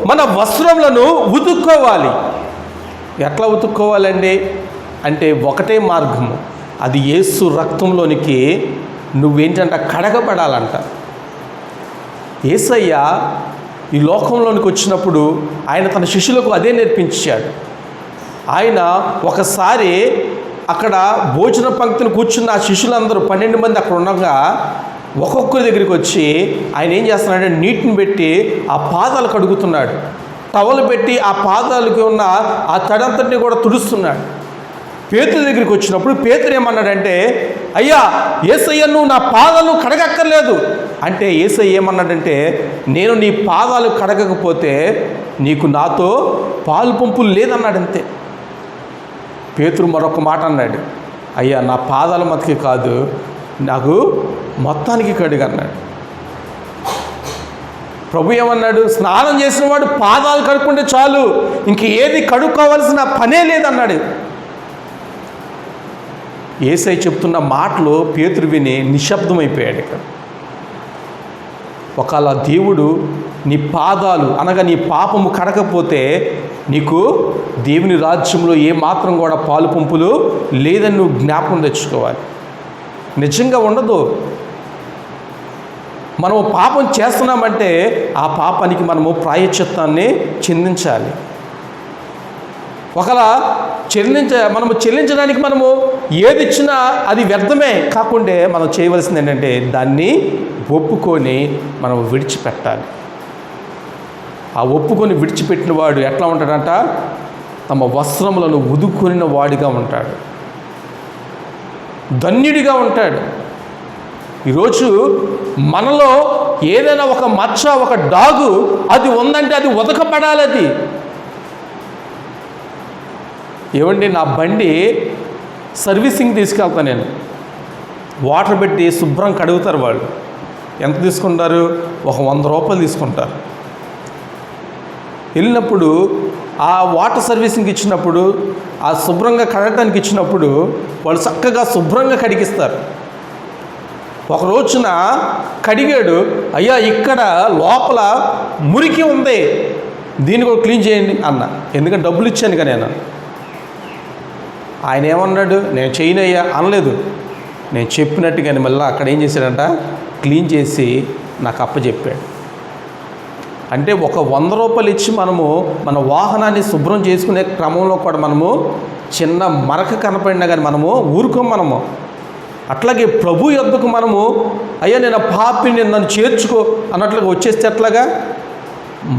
మన వస్త్రములను ఉతుక్కోవాలి. ఎట్లా ఉతుక్కోవాలండి అంటే, ఒకటే మార్గము, అది యేసు రక్తంలోనికి నువ్వేంటంట కడగబడాలంట. యేసయ్య ఈ లోకంలోనికి వచ్చినప్పుడు ఆయన తన శిష్యులకు అదే నేర్పించాడు. ఆయన ఒకసారి అక్కడ భోజన పంక్తిని కూర్చున్న ఆ శిష్యులందరూ 12 మంది అక్కడ ఉండగా ఒక్కొక్కరి దగ్గరికి వచ్చి ఆయన ఏం చేస్తున్నాడంటే, నీటిని పెట్టి ఆ పాదాలు కడుగుతున్నాడు. టవలు పెట్టి ఆ పాదాలకి ఉన్న ఆ తడంతటిని కూడా తుడుస్తున్నాడు. పేతురు దగ్గరికి వచ్చినప్పుడు పేతురు ఏమన్నాడంటే, అయ్యా యేసయ్య, నువ్వు నా పాదాలు కడగక్కర్లేదు అంటే, యేసయ్య ఏమన్నాడంటే, నేను నీ పాదాలు కడగకపోతే నీకు నాతో పాలు పంపులు లేదన్నాడు. అంతే. పేతురు మరొక మాట అన్నాడు, అయ్యా నా పాదాల మతకి కాదు, నాకు మొత్తానికి కడుగు అన్నాడు. ప్రభు ఏమన్నాడు, స్నానం చేసిన వాడు పాదాలు కడుక్కుంటే చాలు, ఇంక ఏది కడుక్కోవాల్సిన పనే లేదన్నాడు. యేసయ్య చెప్తున్న మాటలు పేతురు విని నిశ్శబ్దమైపోయాడు. ఇక్కడ ఒకవేళ దేవుడు నీ పాదాలు అనగా నీ పాపము కడకపోతే నీకు దేవుని రాజ్యంలో ఏమాత్రం కూడా పాలు పంపులు లేదని నువ్వు జ్ఞాపకం తెచ్చుకోవాలి. నిజంగా ఉండదు. మనము పాపం చేస్తున్నామంటే ఆ పాపానికి మనము ప్రాయశ్చిత్తాన్ని చెందించాలి. ఒకవేళ మనము చెల్లించడానికి మనము ఏది ఇచ్చినా అది వ్యర్థమే కాకుండా మనం చేయవలసింది ఏంటంటే, దాన్ని ఒప్పుకొని మనం విడిచిపెట్టాలి. ఆ ఒప్పుకొని విడిచిపెట్టిన వాడు ఎట్లా ఉంటాడంట, తమ వస్త్రములను ఉదుక్కుని వాడిగా ఉంటాడు, ధన్యుడిగా ఉంటాడు. ఈరోజు మనలో ఏదైనా ఒక మచ్చ, ఒక డాగు అది ఉందంటే అది ఉతకపడాలి. అది ఏమండి, నా బండి సర్వీసింగ్ తీసుకెళ్తాను నేను, వాటర్ పెట్టి శుభ్రం కడుగుతారు. వాళ్ళు ఎంత తీసుకుంటారు, ఒక 100 రూపాయలు తీసుకుంటారు. వెళ్ళినప్పుడు ఆ వాటర్ సర్వీసింగ్ ఇచ్చినప్పుడు, ఆ శుభ్రంగా కడగటానికి ఇచ్చినప్పుడు వాళ్ళు చక్కగా శుభ్రంగా కడిగిస్తారు. ఒక రోజున కడిగాడు, అయ్యా ఇక్కడ లోపల మురికి ఉంది, దీన్ని కూడా క్లీన్ చేయండి అన్న. ఎందుకంటే డబ్బులు ఇచ్చాను కదా నేను. ఆయన ఏమన్నాడు, నేను చేయనయ్యా అనలేదు. నేను చెప్పినట్టుగానే మళ్ళీ అక్కడ ఏం చేశాడంట, క్లీన్ చేసి నాకు అప్పచెప్పాడు. అంటే ఒక 100 రూపాయలు ఇచ్చి మనము మన వాహనాన్ని శుభ్రం చేసుకునే క్రమంలో కూడా మనము చిన్న మరక కనపడినా కానీ మనము ఊరుకోం. మనము అట్లాగే ప్రభు యొద్దకు మనము అయ్యా నేను పాపిని, నన్ను చేర్చుకో అన్నట్లుగా వచ్చేస్తే ఎట్లాగా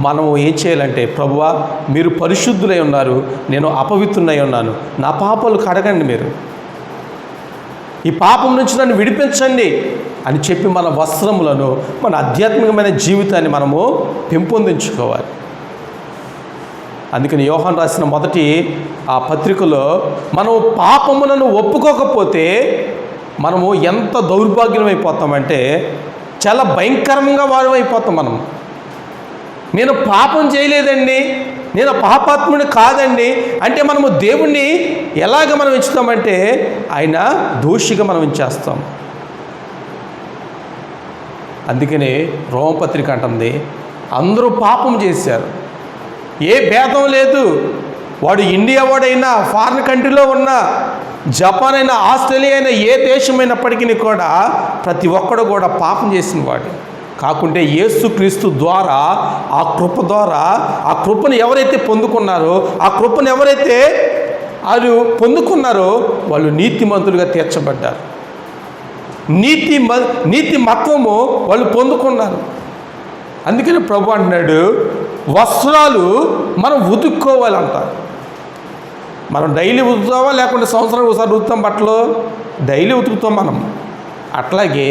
మనము ఏం చేయాలంటే, ప్రభువా మీరు పరిశుద్ధులై ఉన్నారు, నేను అపవిత్రునై ఉన్నాను, నా పాపాలు కడగండి, మీరు ఈ పాపం నుంచి నన్ను విడిపించండి అని చెప్పి మన వస్త్రములను, మన ఆధ్యాత్మికమైన జీవితాన్ని మనము పెంపొందించుకోవాలి. అందుకని యోహాను రాసిన మొదటి ఆ పత్రికలో మనం పాపములను ఒప్పుకోకపోతే మనము ఎంత దౌర్భాగ్యమైపోతామంటే చాలా భయంకరంగా వారమైపోతాం. మనం నేను పాపం చేయలేదండి, నేను పాపాత్ముని కాదండి అంటే మనము దేవుణ్ణి ఎలాగ మనం ఎంచుతామంటే ఆయన దోషిగా మనం ఎంచేస్తాం. అందుకనే రోమపత్రిక అంటుంది అందరూ పాపం చేశారు, ఏ భేదం లేదు. వాడు ఇండియా వాడైనా, ఫారిన్ కంట్రీలో ఉన్నా, జపాన్ అయినా, ఆస్ట్రేలియా అయినా, ఏ దేశమైనప్పటికీ కూడా ప్రతి ఒక్కడు కూడా పాపం చేసిన వాడు. కాకుంటే యేసుక్రీస్తు ద్వారా, ఆ కృప ద్వారా, ఆ కృపను ఎవరైతే పొందుకున్నారో, ఆ కృపను ఎవరైతే వాళ్ళు పొందుకున్నారో వాళ్ళు నీతిమంతులుగా తీర్చబడ్డారు. నీతి మత్వము వాళ్ళు పొందుకున్నారు. అందుకని ప్రభు అంటున్నాడు వస్త్రాలు మనం ఉతుక్కోవాలంట. మనం డైలీ ఉతుకుతామా లేకుంటే సంవత్సరానికి ఒకసారి ఉతుకుతాం బట్టలు? డైలీ ఉతుకుతాం మనం. అట్లాగే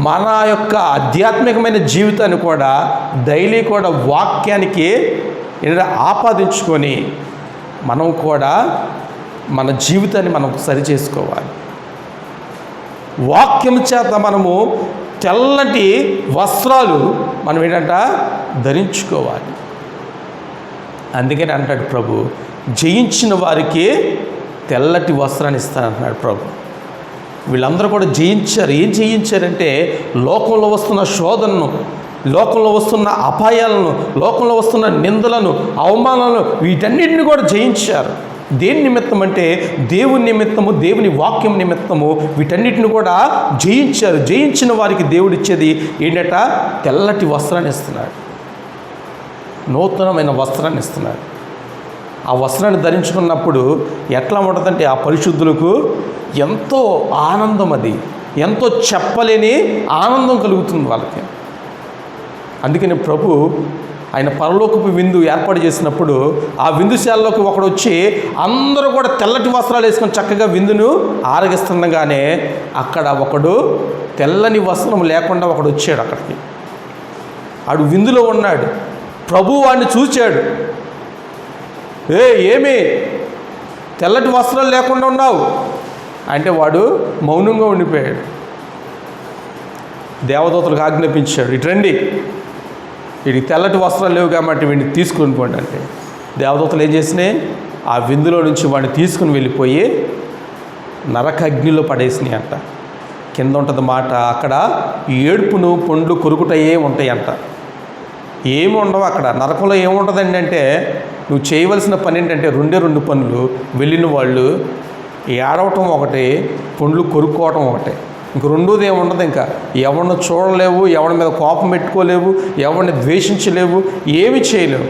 మన యొక్క ఆధ్యాత్మికమైన జీవితాన్ని కూడా డైలీ కూడా వాక్యానికి ఆపాదించుకొని మనం కూడా మన జీవితాన్ని మనం సరి చేసుకోవాలి. వాక్యం చేత మనము తెల్లటి వస్త్రాలు మనం ధరించుకోవాలి. అందుకని అంటాడు ప్రభు, జయించిన వారికి తెల్లటి వస్త్రాన్ని ఇస్తానంటున్నాడు ప్రభు. వీళ్ళందరూ కూడా జయించారు. ఏం జయించారంటే లోకంలో వస్తున్న శోధనను, లోకంలో వస్తున్న అపాయాలను, లోకంలో వస్తున్న నిందలను, అవమానాలను, వీటన్నిటిని కూడా జయించారు. దేని నిమిత్తం అంటే దేవుని నిమిత్తము, దేవుని వాక్యం నిమిత్తము వీటన్నిటిని కూడా జయించారు. జయించిన వారికి దేవుడిచ్చేది ఏంటట? తెల్లటి వస్త్రాన్ని ఇస్తున్నాడు, నూతనమైన వస్త్రాన్ని ఇస్తున్నాడు. ఆ వస్త్రాన్ని ధరించుకున్నప్పుడు ఎట్లా ఉంటుందంటే ఆ పరిశుద్ధులకు ఎంతో ఆనందం, అది ఎంతో చెప్పలేని ఆనందం కలుగుతుంది వాళ్ళకి. అందుకని ప్రభు ఆయన పరలోకపు విందు ఏర్పాటు చేసినప్పుడు ఆ విందుశాలలోకి ఒకడు వచ్చి అందరూ కూడా తెల్లటి వస్త్రాలు వేసుకొని చక్కగా విందును ఆరగిస్తుండగానే అక్కడ ఒకడు తెల్లని వస్త్రం లేకుండా ఒకడు వచ్చాడు. అక్కడికి ఆడు విందులో ఉన్నాడు. ప్రభు వాడిని చూచాడు. ఏమి తెల్లటి వస్త్రాలు లేకుండా ఉన్నావు అంటే వాడు మౌనంగా ఉండిపోయాడు. దేవదూతలకు ఆజ్ఞాపించాడు, ఇటు రండి, వీడికి తెల్లటి వస్త్రాలు లేవు కాబట్టి వీడిని తీసుకుని పోండి అంటే దేవదూతలు ఏం చేసినాయి? ఆ విందులో నుంచి వాడిని తీసుకుని వెళ్ళిపోయి నరక అగ్నిలో పడేసినాయి అంట. కింద ఉంటుంది మాట, అక్కడ ఏడుపును పండ్లు కొరుకుటయే ఉంటాయి అంట. ఏమి ఉండవు అక్కడ. నరకంలో ఏముంటుందండి అంటే నువ్వు చేయవలసిన పని ఏంటంటే రెండు పనులు. వెళ్ళిన వాళ్ళు ఏడవటం ఒకటి, పండ్లు కొరుక్కోవటం ఒకటే. ఇంక రెండోది ఏముండదు. ఇంకా ఎవరిని చూడలేవు, ఎవరి మీద కోపం పెట్టుకోలేవు, ఎవరిని ద్వేషించలేవు, ఏమి చేయలేవు.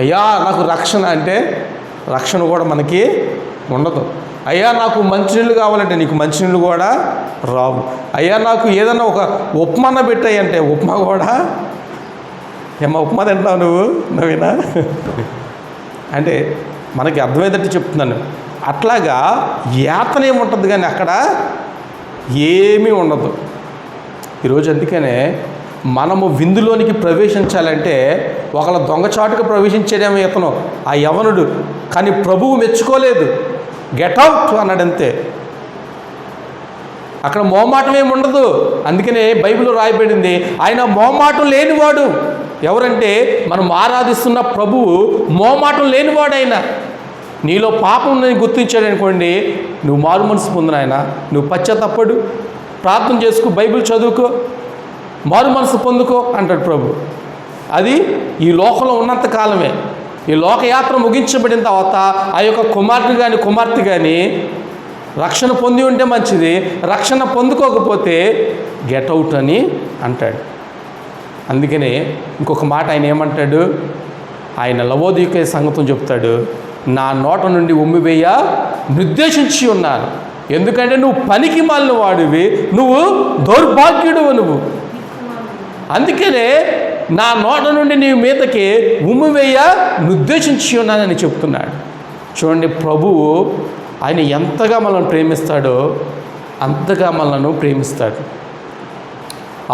అయ్యా నాకు రక్షణ అంటే రక్షణ కూడా మనకి ఉండదు. అయ్యా నాకు మంచినీళ్ళు కావాలంటే నీకు మంచినీళ్ళు కూడా రావు. అయ్యా నాకు ఏదన్నా ఒక ఉప్మా పెట్టాయంటే ఉప్మా కూడా, ఏమో ఉప్మా తింటావు నువ్వేనా అంటే మనకి అర్థమయ్యేటట్టు చెప్తున్నాను. అట్లాగా యాతన ఏముంటుంది కానీ అక్కడ ఏమీ ఉండదు. ఈరోజు అందుకనే మనము విందులోనికి ప్రవేశించాలంటే ఒకళ్ళ దొంగచాటుగా ప్రవేశించేదేమో ఇతను ఆ యవనుడు, కానీ ప్రభువు మెచ్చుకోలేదు. Get out అన్నాడంతే. అక్కడ మోమాటం ఏమి ఉండదు. అందుకనే బైబిల్లో రాయబడింది ఆయన మోమాటం లేనివాడు. ఎవరంటే మనం ఆరాధిస్తున్న ప్రభువు మోమాటం లేనివాడైనా. నీలో పాపం నేను గుర్తించాడు అనుకోండి, నువ్వు మారు మనసు పొందిన ఆయన, నువ్వు పశ్చాత్తపడు, ప్రార్థన చేసుకో, బైబిల్ చదువుకో, మారు మనసు పొందుకో అంటాడు ప్రభు. అది ఈ లోకంలో ఉన్నంత కాలమే. ఈ లోకయాత్ర ముగించబడిన తర్వాత ఆ యొక్క కుమారుడు కానీ కుమార్తె కానీ రక్షణ పొంది ఉంటే మంచిది, రక్షణ పొందుకోకపోతే గెట్ అవుట్ అని అంటాడు. అందుకనే ఇంకొక మాట ఆయన ఏమంటాడు, ఆయన లవోదికయ సంగతం చెప్తాడు, నా నోట నుండి ఉమ్మివేయ నిర్దేశించి ఉన్నాను. ఎందుకంటే నువ్వు పనికి మాలిన వాడివి, నువ్వు దౌర్భాగ్యుడువు నువ్వు. అందుకనే నా నోట నుండి నీ మీదకి ఉమ్మివేయ నిర్దేశించి ఉన్నానని చెప్తున్నాడు. చూడండి, ప్రభువు ఆయన ఎంతగా మనల్ని ప్రేమిస్తాడో అంతగా మనల్ని ప్రేమిస్తాడు.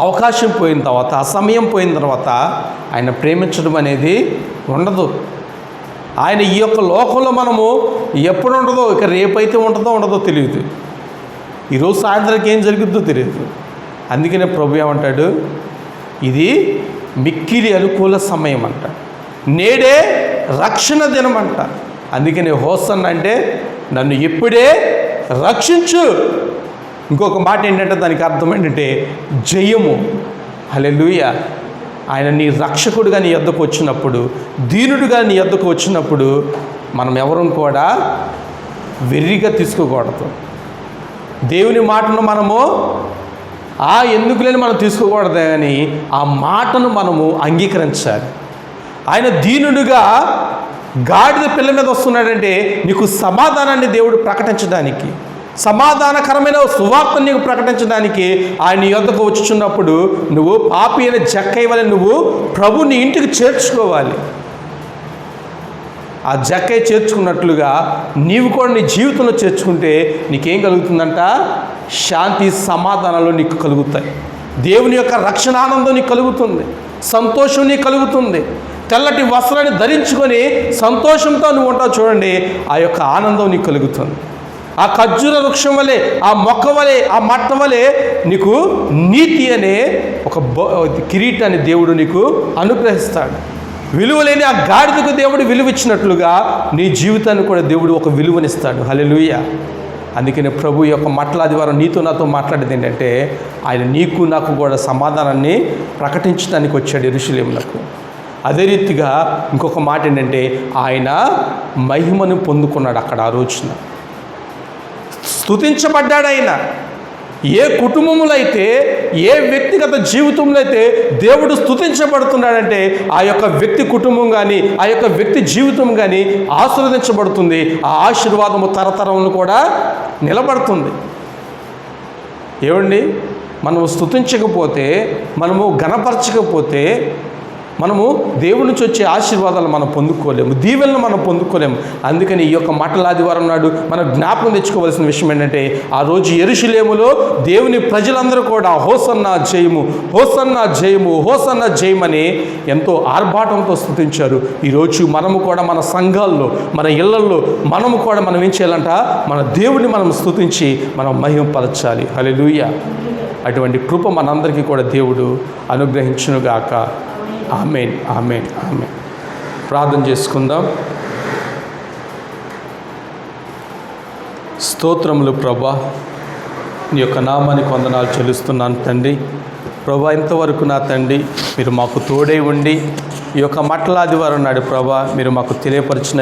అవకాశం పోయిన తర్వాత, ఆ సమయం పోయిన తర్వాత ఆయన ప్రేమించడం అనేది ఉండదు. ఆయన ఈ యొక్క లోకంలో మనము ఎప్పుడు ఉంటుందో, ఇక రేపైతే ఉండదో తెలియదు, ఈరోజు సాయంత్రానికి ఏం జరుగుద్దో తెలియదు. అందుకనే ప్రభు ఏమంటాడు, ఇది మిక్కిలి అనుకూల సమయం అంట, నేడే రక్షణ దినం అంట. అందుకనే హోసన్న అంటే నన్ను ఇప్పుడే రక్షించు. ఇంకొక మాట ఏంటంటే దానికి అర్థం ఏంటంటే జయము. హల్లెలూయా. ఆయన నీ రక్షకుడుగా నీ యొద్దకు వచ్చినప్పుడు, దీనుడుగా నీ యొద్దకు వచ్చినప్పుడు మనం ఎవరం కూడా వెర్రిగా తీసుకోకూడదు. దేవుని మాటను మనము ఎందుకు లేని మనం తీసుకోకూడదు, కానీ ఆ మాటను మనము అంగీకరించాలి. ఆయన దీనుడుగా గాడిద పిల్ల మీద వస్తున్నాడంటే నీకు సమాధానాన్ని దేవుడు ప్రకటించడానికి, సమాధానకరమైన సువార్తను నీకు ప్రకటించడానికి ఆయన యొద్దకు వచ్చుచున్నప్పుడు నువ్వు పాపి అయిన జక్కయ్య వలె నువ్వు ప్రభుని ఇంటికి చేర్చుకోవాలి. ఆ జక్కయ్య చేర్చుకున్నట్లుగా నీవు కూడా నీ జీవితంలో చేర్చుకుంటే నీకేం కలుగుతుందంట, శాంతి సమాధానాలు నీకు కలుగుతాయి. దేవుని యొక్క రక్షణ ఆనందం నీకు కలుగుతుంది, సంతోషం నీకు కలుగుతుంది. తెల్లటి వస్త్రాన్ని ధరించుకొని సంతోషంతో నువ్వు ఉంటావు చూడండి, ఆ యొక్క ఆనందం నీకు కలుగుతుంది. ఆ ఖర్జూర వృక్షం వలె, ఆ మొక్క వలె, ఆ మట్ట వలె నీకు నీతి అనే ఒక కిరీటాన్ని దేవుడు నీకు అనుగ్రహిస్తాడు. విలువలేని ఆ గాడిదకు దేవుడు విలువిచ్చినట్లుగా నీ జీవితాన్ని కూడా దేవుడు ఒక విలువనిస్తాడు. హల్లెలూయా. అందుకని ప్రభు యొక్క ఆదివారం నీతో నాతో మాట్లాడేది ఏంటంటే, ఆయన నీకు నాకు కూడా సమాధానాన్ని ప్రకటించడానికి వచ్చాడు యెరూషలేమునకు. అదే రీతిగా ఇంకొక మాట ఏంటంటే, ఆయన మహిమను పొందుకున్నాడు అక్కడ ఆ రోజున. స్తుతించబడ్డాడు ఆయన. ఏ కుటుంబంలో అయితే, ఏ వ్యక్తిగత జీవితంలో అయితే దేవుడు స్తుతించబడుతున్నాడంటే ఆ యొక్క వ్యక్తి కుటుంబం కానీ, ఆ యొక్క వ్యక్తి జీవితం కానీ ఆశీర్వదించబడుతుంది. ఆ ఆశీర్వాదము తరతరములు కూడా నిలబడుతుంది. ఏమండి, మనము స్తుతించకపోతే, మనము గణపరచకపోతే మనము దేవుడి నుంచి వచ్చే ఆశీర్వాదాలు మనం పొందుకోలేము, దీవెనలు మనం పొందుకోలేము. అందుకని ఈ యొక్క ఆదివారం నాడు మనం జ్ఞాపకం తెచ్చుకోవాల్సిన విషయం ఏంటంటే, ఆ రోజు యెరూషలేములో దేవుని ప్రజలందరూ కూడా హోసన్నా జయము, హోసన్నా జయము, హోసన్నా జయమని ఎంతో ఆర్భాటంతో స్తుతించారు. ఈరోజు మనము కూడా మన సంఘాల్లో, మన ఇళ్లల్లో మనము కూడా మనం ఏం చేయాలంట, మన దేవుడిని మనం స్తుతించి మనం మహిమపరచాలి. హల్లెలూయా. అటువంటి కృప మనందరికీ కూడా దేవుడు అనుగ్రహించునుగాక. ఆమేన్, ఆమేన్, ఆమేన్. ప్రార్థన చేసుకుందాం. స్తోత్రములు ప్రభా, నీ యొక్క నామానికి వందనాలు చెల్లిస్తున్నాను తండ్రి. ప్రభా, ఇంతవరకు నా తండ్రి మీరు మాకు తోడై ఉండి ఈ యొక్క ఆదివారం నాడు ప్రభా మీరు మాకు తెలియపరిచిన